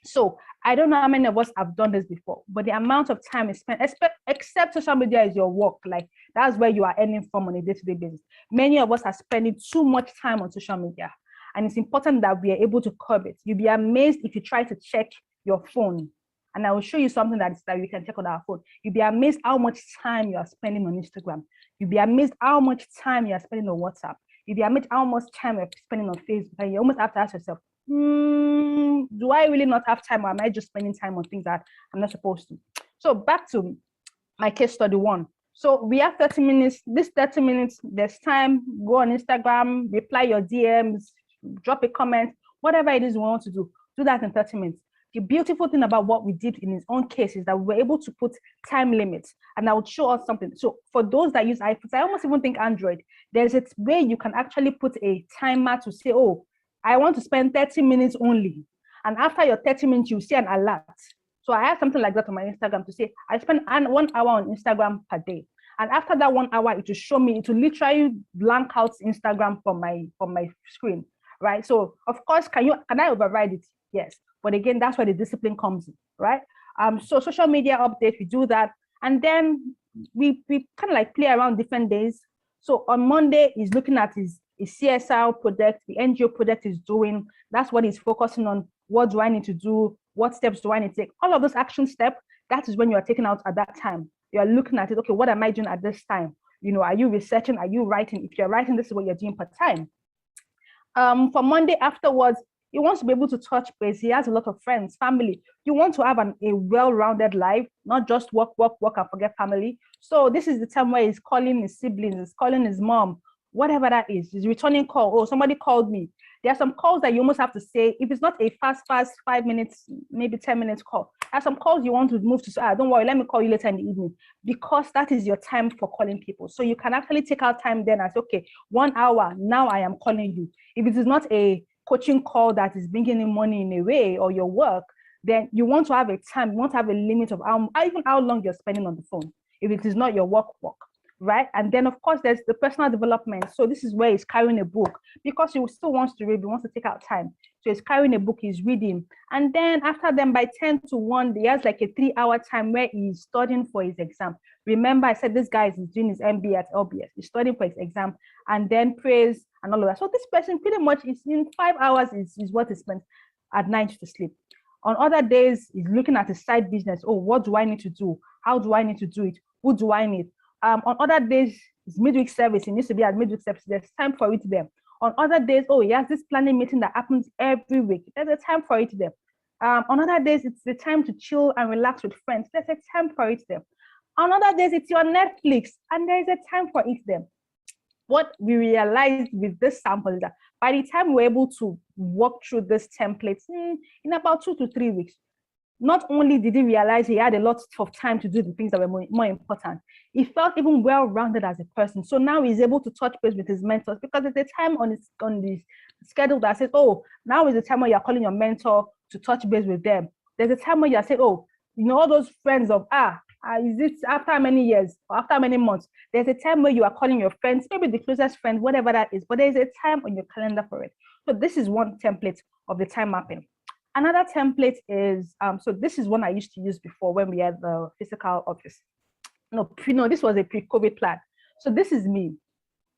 So I don't know how many of us have done this before, but the amount of time is spent, except social media is your work, like that's where you are earning from on a day-to-day basis. Many of us are spending too much time on social media, and it's important that we are able to curb it. You'll be amazed if you try to check your phone, and I will show you something that we can check on our phone. You'll be amazed how much time you are spending on Instagram. You'll be amazed how much time you are spending on WhatsApp. You'll be amazed how much time you're spending on Facebook, and you almost have to ask yourself, do I really not have time, or am I just spending time on things that I'm not supposed to? So back to my case study 1. So we have 30 minutes. This 30 minutes, there's time. Go on Instagram, reply your DMs, drop a comment, whatever it is you want to do that in 30 minutes. The beautiful thing about what we did in his own case is that we were able to put time limits, and I would show us something. So for those that use iPhones, I almost even think Android, there's a way you can actually put a timer to say, oh, I want to spend 30 minutes only. And after your 30 minutes, you see an alert. So I have something like that on my Instagram to say, I spend 1 hour on Instagram per day. And after that 1 hour, it will show me, it will literally blank out Instagram from my screen, right? So of course, can I override it? Yes. But again, that's where the discipline comes in, right? So social media update, we do that. And then we kind of like play around different days. So on Monday, he's looking at his CSR project, the NGO project is doing. That's what he's focusing on. What do I need to do? What steps do I need to take? All of those action steps, that is when you are taking out at that time. You are looking at it, okay, what am I doing at this time? Are you researching? Are you writing? If you're writing, this is what you're doing per time. For Monday afterwards, he wants to be able to touch base. He has a lot of friends, family. You want to have a well-rounded life, not just work, and forget family. So this is the time where he's calling his siblings, he's calling his mom, whatever that is. He's returning call. Oh, somebody called me. There are some calls that you almost have to say, if it's not a fast 5 minutes, maybe 10 minutes call. There are some calls you want to move to, don't worry, let me call you later in the evening, because that is your time for calling people. So you can actually take out time then and say, okay, 1 hour, now I am calling you. If it is not a coaching call that is bringing in money in a way, or your work, then you want to have a time, you want to have a limit of even how long you're spending on the phone, if it is not your work, right? And then of course there's the personal development. So this is where he's carrying a book, because he still wants to read, he wants to take out time. So he's carrying a book, he's reading. And then after then, by 10 to 1, he has like a 3-hour time where he's studying for his exam. Remember, I said this guy is doing his MBA at LBS. He's studying for his exam, and then prays and all of that. So this person pretty much is in 5 hours is what he spends at night to sleep. On other days, he's looking at his side business. Oh, what do I need to do? How do I need to do it? Who do I need? On other days, it's midweek service. He needs to be at midweek service. There's time for it there. On other days, oh, he has this planning meeting that happens every week. There's a time for it there. On other days, it's the time to chill and relax with friends. There's a time for it there. On other days, it's your Netflix, and there is a time for it there. What we realized with this sample is that by the time we're able to walk through this templates in about 2 to 3 weeks, not only did he realize he had a lot of time to do the things that were more important, he felt even well-rounded as a person. So now he's able to touch base with his mentors, because there's a time on the schedule that says, oh, now is the time when you're calling your mentor to touch base with them. There's a time when you're saying, oh, all those friends of, is it after many years or after many months? There's a time where you are calling your friends, maybe the closest friend, whatever that is, but there's a time on your calendar for it. So this is one template of the time mapping. Another template is, so this is one I used to use before when we had the physical office. No, this was a pre-COVID plan. So this is me,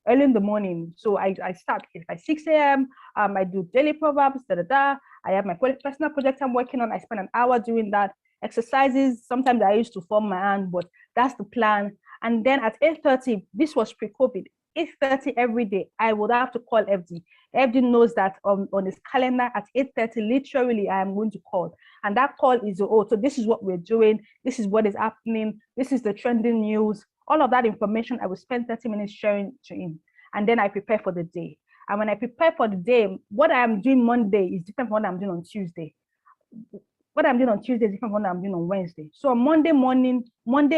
early in the morning. So I start by 6 a.m. I do daily proverbs, I have my personal project I'm working on. I spend an hour doing that. Exercises, sometimes I used to form my hand, but that's the plan. And then at 8:30, this was pre-COVID, 8:30 every day, I would have to call FD. FD knows that on his calendar at 8:30, literally, I am going to call. And that call is, so this is what we're doing. This is what is happening. This is the trending news. All of that information, I will spend 30 minutes sharing to him. And then I prepare for the day. And when I prepare for the day, what I'm doing Monday is different from what I'm doing on Tuesday. What I'm doing on Tuesday is different from what I'm doing on Wednesday. So on Monday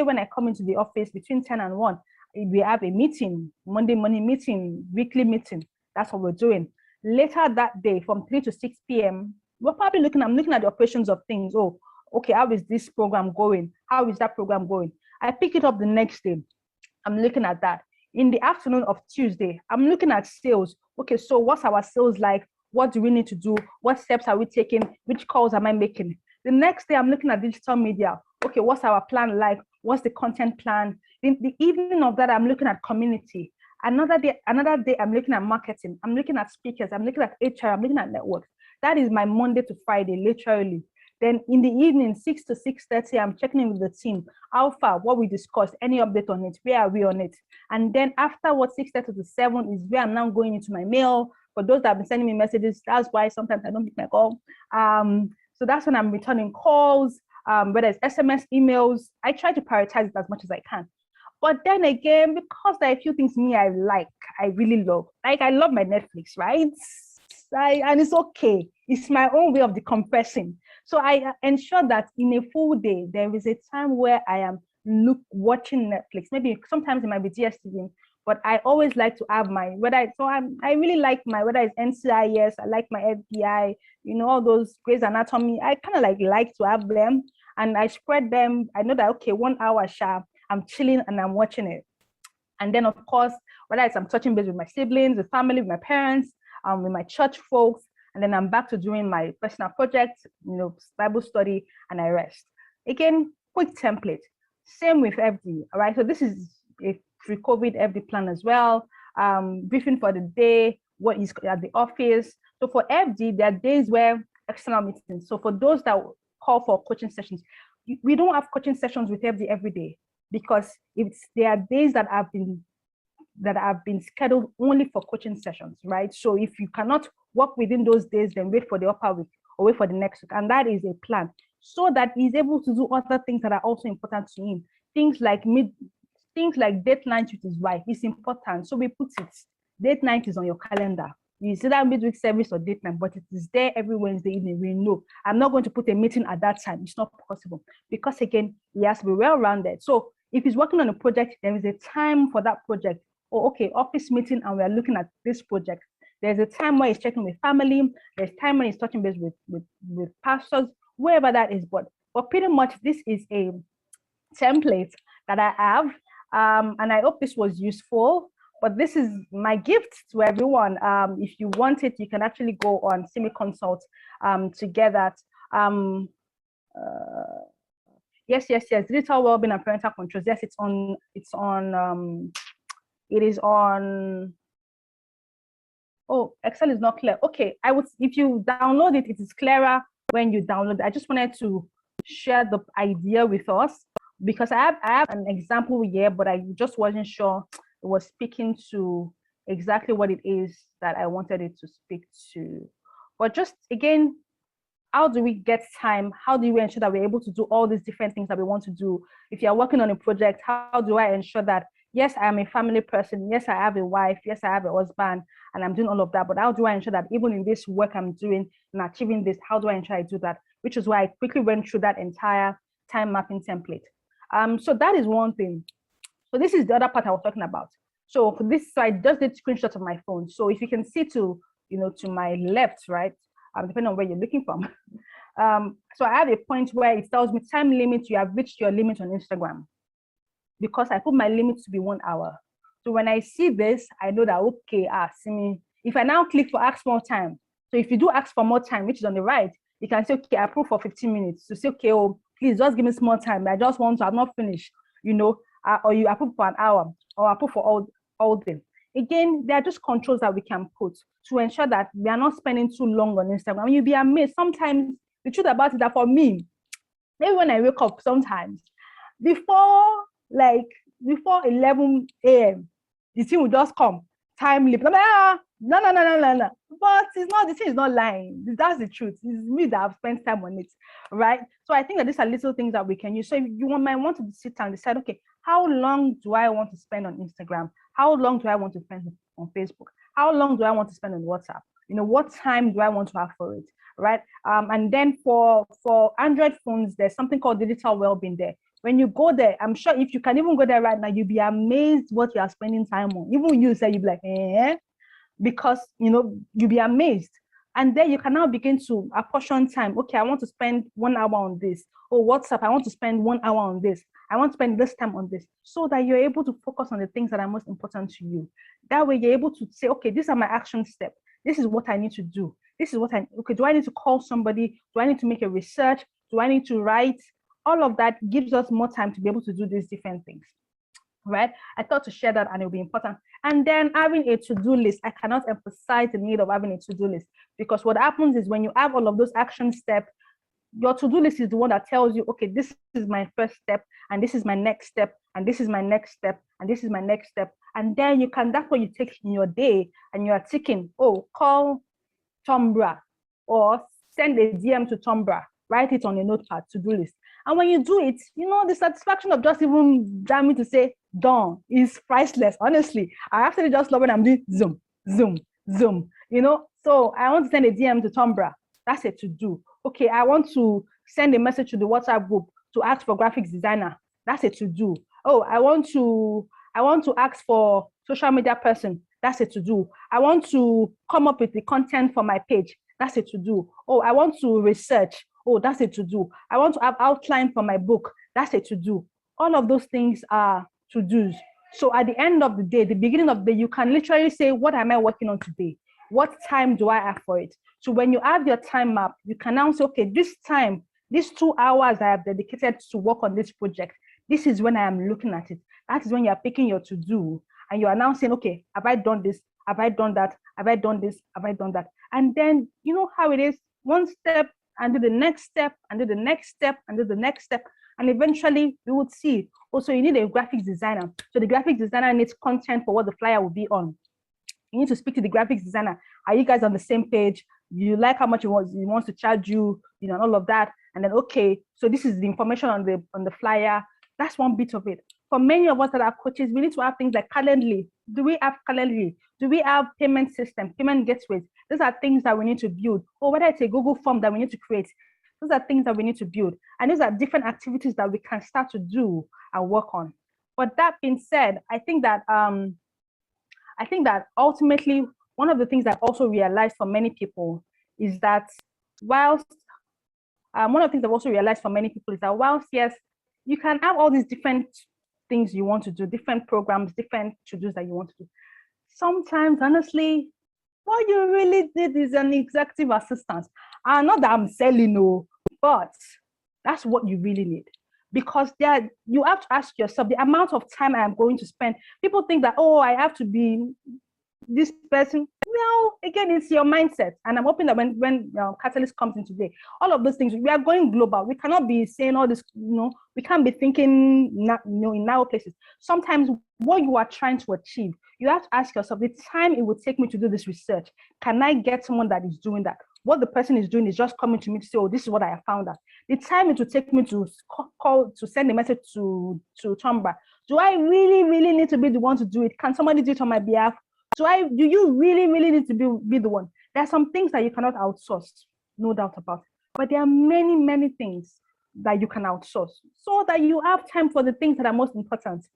when I come into the office between 10 and 1, we have a meeting, Monday morning meeting, weekly meeting. That's what we're doing. Later that day, from 3 to 6 p.m., I'm looking at the operations of things. Oh, okay, how is this program going? How is that program going? I pick it up the next day. I'm looking at that. In the afternoon of Tuesday, I'm looking at sales. Okay, so what's our sales like? What do we need to do? What steps are we taking? Which calls am I making? The next day, I'm looking at digital media. Okay, what's our plan like? What's the content plan? In the evening of that, I'm looking at community. Another day, I'm looking at marketing. I'm looking at speakers. I'm looking at HR. I'm looking at networks. That is my Monday to Friday, literally. Then in the evening, 6 to 6:30, I'm checking in with the team. How far, what we discussed, any update on it, where are we on it? And then afterwards, 6:30 to 7 is where I'm now going into my mail. For those that have been sending me messages, that's why sometimes I don't pick my call. So that's when I'm returning calls, whether it's SMS, emails. I try to prioritize it as much as I can. But then again, because there are a few things I really love. Like I love my Netflix, right? And it's okay. It's my own way of decompressing. So I ensure that in a full day, there is a time where I am watching Netflix. Maybe sometimes it might be DSTV, but I always like to have I really like whether it's NCIS, I like my FBI, all those Grey's Anatomy. I kind of like to have them, and I spread them. I know that, okay, 1 hour sharp, I'm chilling and I'm watching it. And then of course, whether it's I'm touching base with my siblings, with family, with my parents, with my church folks, and then I'm back to doing my personal projects, Bible study, and I rest. Again, quick template. Same with FD, all right? So this is a pre-COVID FD plan as well. Briefing for the day, what is at the office. So for FD, there are days where external meetings. So for those that call for coaching sessions, we don't have coaching sessions with FD every day, because there are days that have been scheduled only for coaching sessions, right? So if you cannot work within those days, then wait for the upper week or wait for the next week. And that is a plan, so that he's able to do other things that are also important to him. Things like date night with his wife is important. So we put it, date night is on your calendar. You see that midweek service or date night, but it is there every Wednesday evening. We know I'm not going to put a meeting at that time. It's not possible, because again, he has to be well-rounded. So if he's working on a project, there is a time for that project. Oh, okay, office meeting, and we are looking at this project. There's a time where he's checking with family. There's time when he's touching base with pastors, wherever that is. But pretty much this is a template that I have, and I hope this was useful. But this is my gift to everyone. If you want it, you can actually go on Simi Consult to get that. Yes. Digital wellbeing and parental controls. Yes, it is on. Oh, Excel is not clear. Okay, if you download it, it is clearer when you download it. I just wanted to share the idea with us, because I have an example here, but I just wasn't sure it was speaking to exactly what it is that I wanted it to speak to. But just again, how do we get time? How do we ensure that we're able to do all these different things that we want to do? If you're working on a project, how do I ensure that, yes, I am a family person, yes, I have a wife, yes, I have a husband, and I'm doing all of that, but how do I ensure that even in this work I'm doing and achieving this, how do I ensure I do that? Which is why I quickly went through that entire time mapping template. So that is one thing. So this is the other part I was talking about. So for this, I just did screenshots of my phone. So if you can see to my left, right, depending on where you're looking from. So I have a point where it tells me time limit, you have reached your limit on Instagram, because I put my limit to be 1 hour. So when I see this, I know that, okay, Simi, if I now click for ask more time, so if you do ask for more time, which is on the right, you can say, okay, approve for 15 minutes. So say, okay, oh, please just give me some more time. I just want to, I'm not finished, or you approve for an hour, or approve for all day. Again, there are just controls that we can put to ensure that we are not spending too long on Instagram. You'll be amazed. Sometimes the truth about it is that for me, maybe when I wake up sometimes, before 11 a.m., the thing will just come, time limit. I'm like, no. But it's not, the thing is not lying. That's the truth. It's me that have spent time on it, right? So I think that these are little things that we can use. So if you might want to sit and decide, okay, how long do I want to spend on Instagram? How long do I want to spend on Facebook? how long do I want to spend on WhatsApp? What time do I want to have for it, right? And then for Android phones, there's something called digital well-being there. When you go there, I'm sure if you can even go there right now, you'll be amazed what you are spending time on. Even you say, you'll be like, because, you'll be amazed. And then you can now begin to apportion time. Okay, I want to spend 1 hour on this. Or WhatsApp, I want to spend 1 hour on this. I want to spend this time on this, so that you're able to focus on the things that are most important to you. That way you're able to say, okay, these are my action steps. This is what I need to do. This is what do I need to call somebody? Do I need to make a research? Do I need to write? All of that gives us more time to be able to do these different things, right? I thought to share that, and it'll be important. And then having a to-do list. I cannot emphasize the need of having a to-do list, because what happens is when you have all of those action steps, your to-do list is the one that tells you, okay, this is my first step, and this is my next step, and this is my next step, and this is my next step. And then that's what you take in your day, and you are ticking, oh, call Tombra, or send a DM to Tombra, write it on a notepad, to-do list. And when you do it, the satisfaction of just even jamming to say done is priceless. Honestly, I actually just love when I'm doing zoom, zoom, zoom. So I want to send a DM to Tombra. That's it to do. Okay, I want to send a message to the WhatsApp group to ask for graphics designer. That's it to do. Oh, I want to ask for social media person. That's it to do. I want to come up with the content for my page. That's it to do. Oh, I want to research. Oh, that's it to do. I want to have outline for my book. That's it to do. All of those things are to do's. So at the end of the day, the beginning of the day, you can literally say, what am I working on today? What time do I have for it? So when you have your time map, you can now say, okay, this time, these 2 hours I have dedicated to work on this project, this is when I am looking at it. That is when you are picking your to-do, and you are now saying, okay, have I done this? Have I done that? Have I done this? Have I done that? And then you know how it is, one step, and do the next step, and do the next step, and do the next step. And eventually you would see, also you need a graphics designer. So the graphics designer needs content for what the flyer will be on. You need to speak to the graphics designer. Are you guys on the same page? You like how much he wants to charge you, and all of that. And then, okay, so this is the information on the flyer. That's one bit of it. For many of us that are coaches, we need to have things like Calendly. Do we have Calendly? Do we have payment system, payment gateways? Those are things that we need to build. Or whether it's a Google form that we need to create. Those are things that we need to build. And those are different activities that we can start to do and work on. But that being said, I think that ultimately, one of the things I've also realized for many people is that whilst yes, you can have all these different things you want to do, different programs, different to-dos that you want to do. Sometimes, honestly, what you really need is an executive assistant. And not that I'm selling, no, but that's what you really need. Because you have to ask yourself the amount of time I am going to spend. People think that, oh, I have to be this person. No, again, it's your mindset. And I'm hoping that when Catalyst comes in today, all of those things, we are going global. We cannot be saying all this, we can't be thinking in narrow places. Sometimes what you are trying to achieve, you have to ask yourself, the time it would take me to do this research, can I get someone that is doing that? What the person is doing is just coming to me to say, oh, this is what I have found out. The time it will take me to send a message to Tombra, do I really, really need to be the one to do it? Can somebody do it on my behalf? Do you really, really need to be the one? There are some things that you cannot outsource, no doubt about it. But there are many, many things that you can outsource so that you have time for the things that are most important.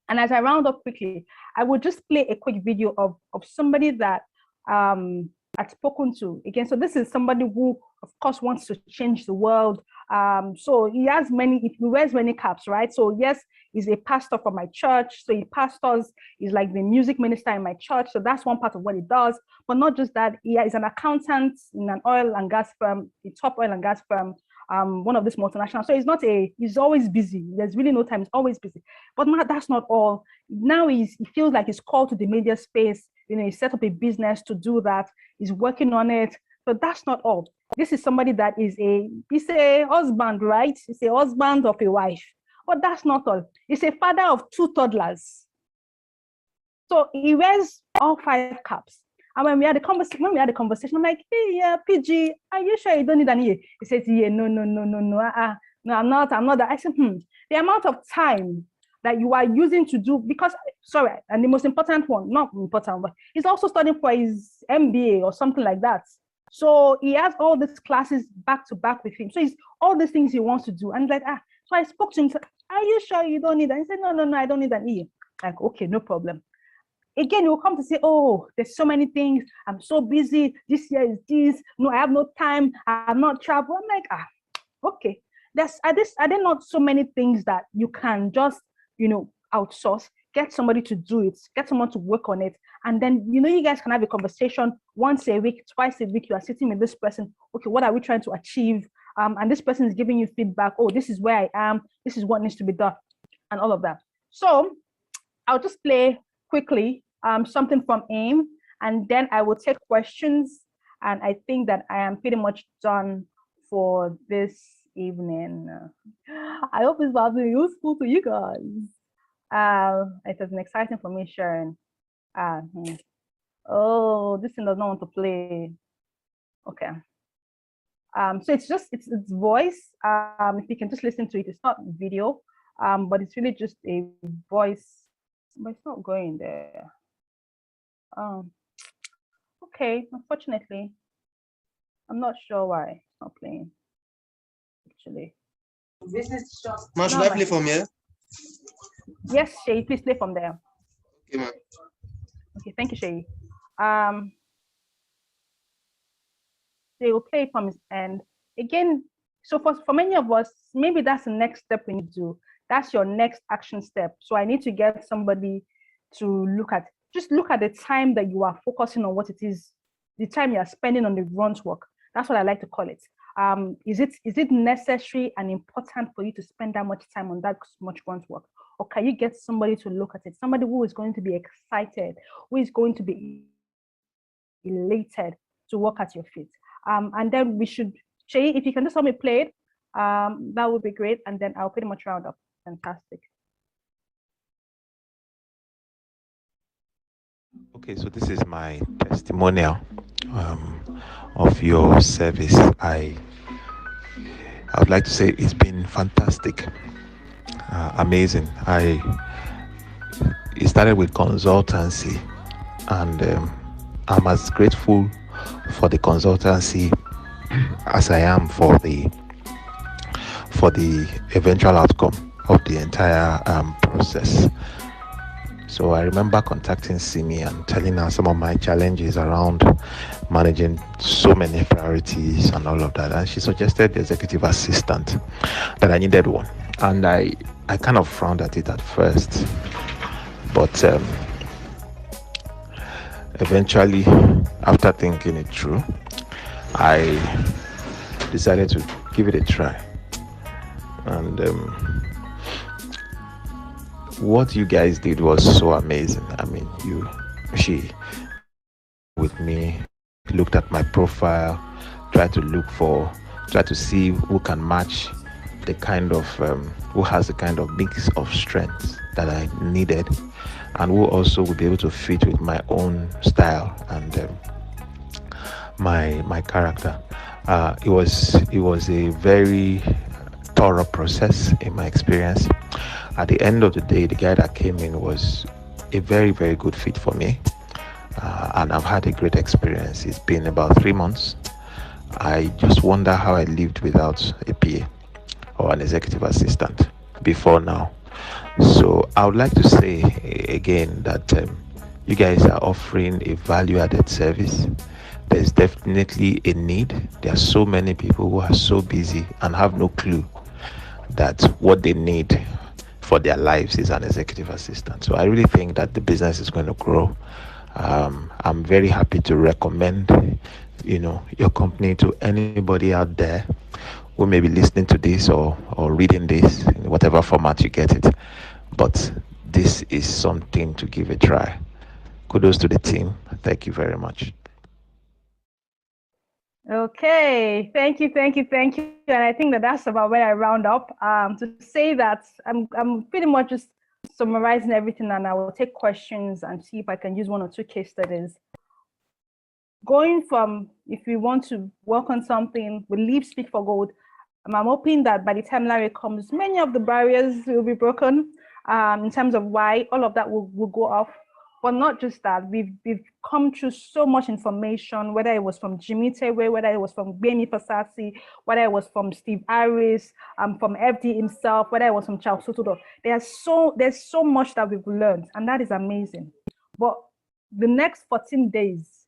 And as I round up quickly, I will just play a quick video of somebody that I've spoken to. Again, so this is somebody who, of course, wants to change the world. So he wears many caps, right? So yes, he's a pastor for my church. So he pastors, he's like the music minister in my church. So that's one part of what he does. But not just that, he is an accountant in an oil and gas firm, a top oil and gas firm, one of these multinationals. So he's always busy. There's really no time, he's always busy. But that's not all. Now he feels like he's called to the media space. He set up a business to do that. He's working on it. But that's not all. This is somebody that he's a husband, right? He's a husband of a wife. But that's not all. He's a father of 2 toddlers. So he wears all 5 caps. And when we had the conversation, I'm like, hey, yeah, PG, are you sure you don't need an ear? He says, yeah, no, I'm not that. I said, the amount of time that you are using to do, because, sorry, and the most important one, not important, but he's also studying for his MBA or something like that. So he has all these classes back to back with him. So he's all these things he wants to do. And like, so I spoke to him, said, are you sure you don't need that? He said, no, I don't need an E. Like, okay, no problem. Again, you'll come to say, oh, there's so many things. I'm so busy. This year is this. No, I have no time. I'm not traveling. I'm like, okay. Are there not so many things that you can just, outsource, get somebody to do it, get someone to work on it. And then, you guys can have a conversation once a week, twice a week. You are sitting with this person. Okay, what are we trying to achieve? And this person is giving you feedback. Oh, this is where I am. This is what needs to be done, and all of that. So I'll just play quickly something from AIM, and then I will take questions. And I think that I am pretty much done for this evening. I hope this was useful to you guys. It was an exciting for me sharing. Oh, this thing does not want to play. Okay. So it's voice. If you can just listen to it, it's not video, but it's really just a voice. But it's not going there. Okay, unfortunately, I'm not sure why it's not playing. Actually, Ma, should I play from here? Yes, Shay, please play from there. Okay, ma. Okay, thank you, Shay. They will play from his end again. So for many of us, maybe that's the next step we need to do. That's your next action step. So I need to get somebody to look at the time that you are focusing on what it is, the time you are spending on the grunt work. That's what I like to call it. Is it necessary and important for you to spend that much time on that much grunt work? Or can you get somebody to look at it? Somebody who is going to be excited, who is going to be elated to work at your feet. And then we should, Shay, if you can just help me play it, that would be great. And then I'll pretty much round up. Fantastic. Okay, so this is my testimonial of your service. I would like to say it's been fantastic, amazing. It started with consultancy, and I'm as grateful for the consultancy as I am for the eventual outcome of the entire process. So I remember contacting Simi and telling her some of my challenges around managing so many priorities and all of that. And she suggested the executive assistant, that I needed one. And I kind of frowned at it at first. But eventually, after thinking it through, I decided to give it a try. And what you guys did was so amazing. I mean, she with me, looked at my profile, tried to see who can match the kind of who has the kind of mix of strengths that I needed, and who also would be able to fit with my own style and my character. It was a very thorough process in my experience. At the end of the day, the guy that came in was a very, very good fit for me, and I've had a great experience. It's been about 3 months. I just wonder how I lived without a PA or an executive assistant before now. So I would like to say again that you guys are offering a value-added service. There's definitely a need. There are so many people who are so busy and have no clue that what they need for their lives is an executive assistant. So I really think that the business is going to grow. I'm very happy to recommend, your company to anybody out there who may be listening to this or reading this in whatever format you get it. But this is something to give a try. Kudos to the team. Thank you very much. Okay, thank you. And I think that's about where I round up. To say that I'm pretty much just summarizing everything, and I will take questions and see if I can use 1 or 2 case studies. Going from, if we want to work on something, we leave Speak for Gold. I'm hoping that by the time Larry comes, many of the barriers will be broken. in terms of why, all of that will go off. But not just that, we've come through so much information, whether it was from Jimmy Tewe, whether it was from Benny Fasasi, whether it was from Steve Harris, from FD himself, whether it was from Charles Sotodo. There's so much that we've learned, and that is amazing. But the next 14 days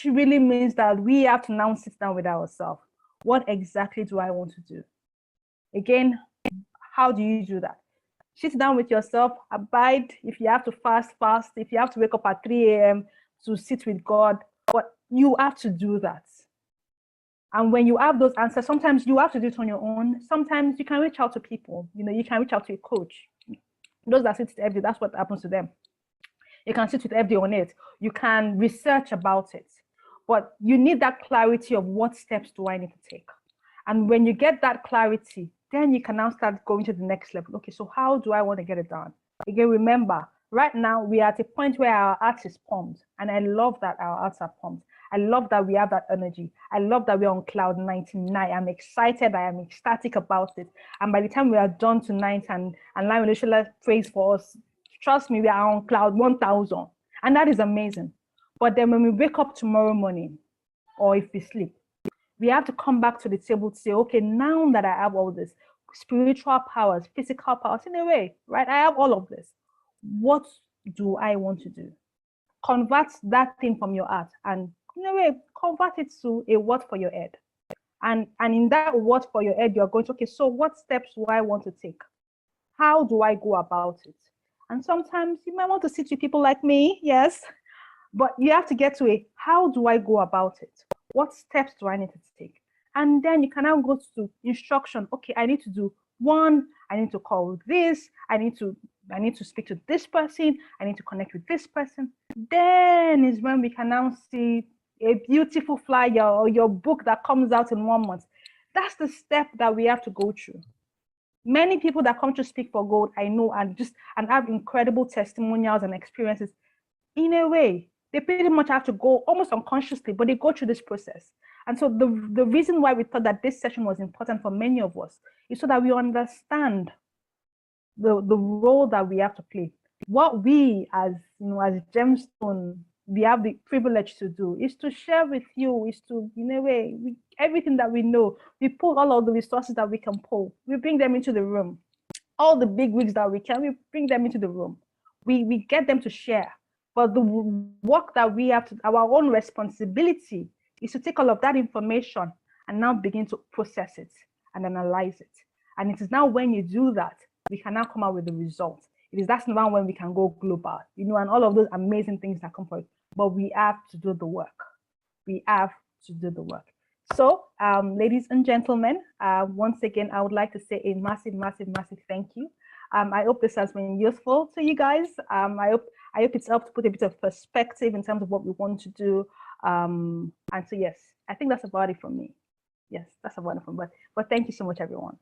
really means that we have to now sit down with ourselves. What exactly do I want to do? Again, how do you do that? Sit down with yourself, abide. If you have to fast. If you have to wake up at 3 a.m. to sit with God, but you have to do that. And when you have those answers, sometimes you have to do it on your own. Sometimes you can reach out to people. You can reach out to a coach. Those that sit with FD, that's what happens to them. You can sit with FD on it. You can research about it. But you need that clarity of what steps do I need to take. And when you get that clarity, then you can now start going to the next level. Okay, so how do I want to get it done? Again, remember, right now we are at a point where our heart is pumped. And I love that our hearts are pumped. I love that we have that energy. I love that we're on cloud 99. I'm excited. I am ecstatic about it. And by the time we are done tonight and Lion Olushola prays for us, trust me, we are on cloud 1000. And that is amazing. But then when we wake up tomorrow morning, or if we sleep, we have to come back to the table to say, okay, now that I have all this spiritual powers, physical powers, in a way, right? I have all of this. What do I want to do? Convert that thing from your heart and, in a way, convert it to a word for your head. And in that word for your head, you're going to, okay, so what steps do I want to take? How do I go about it? And sometimes you might want to sit with people like me, yes, but you have to get to a, how do I go about it? What steps do I need to take? And then you can now go to instruction. Okay, I need to do one. I need to call this. I need to speak to this person. I need to connect with this person. Then is when we can now see a beautiful flyer or your book that comes out in 1 month. That's the step that we have to go through. Many people that come to Speak for Gold, I know, and have incredible testimonials and experiences. In a way, they pretty much have to go almost unconsciously, but they go through this process. And so the reason why we thought that this session was important for many of us is so that we understand the role that we have to play. What we as Gemstone, we have the privilege to do is to share with you, is to, in a way, everything that we know, we pull all of the resources that we can pull. We bring them into the room. All the big wigs that we can, we bring them into the room. We get them to share. But the work that we have to, our own responsibility is to take all of that information and now begin to process it and analyze it. And it is now when you do that, we can now come out with the results. That's now when we can go global, and all of those amazing things that come for it. But we have to do the work. We have to do the work. So, ladies and gentlemen, once again, I would like to say a massive thank you. I hope this has been useful to you guys. I hope it's helped to put a bit of perspective in terms of what we want to do. And so, yes, I think that's about it from me. Yes, that's about it from me. But thank you so much, everyone.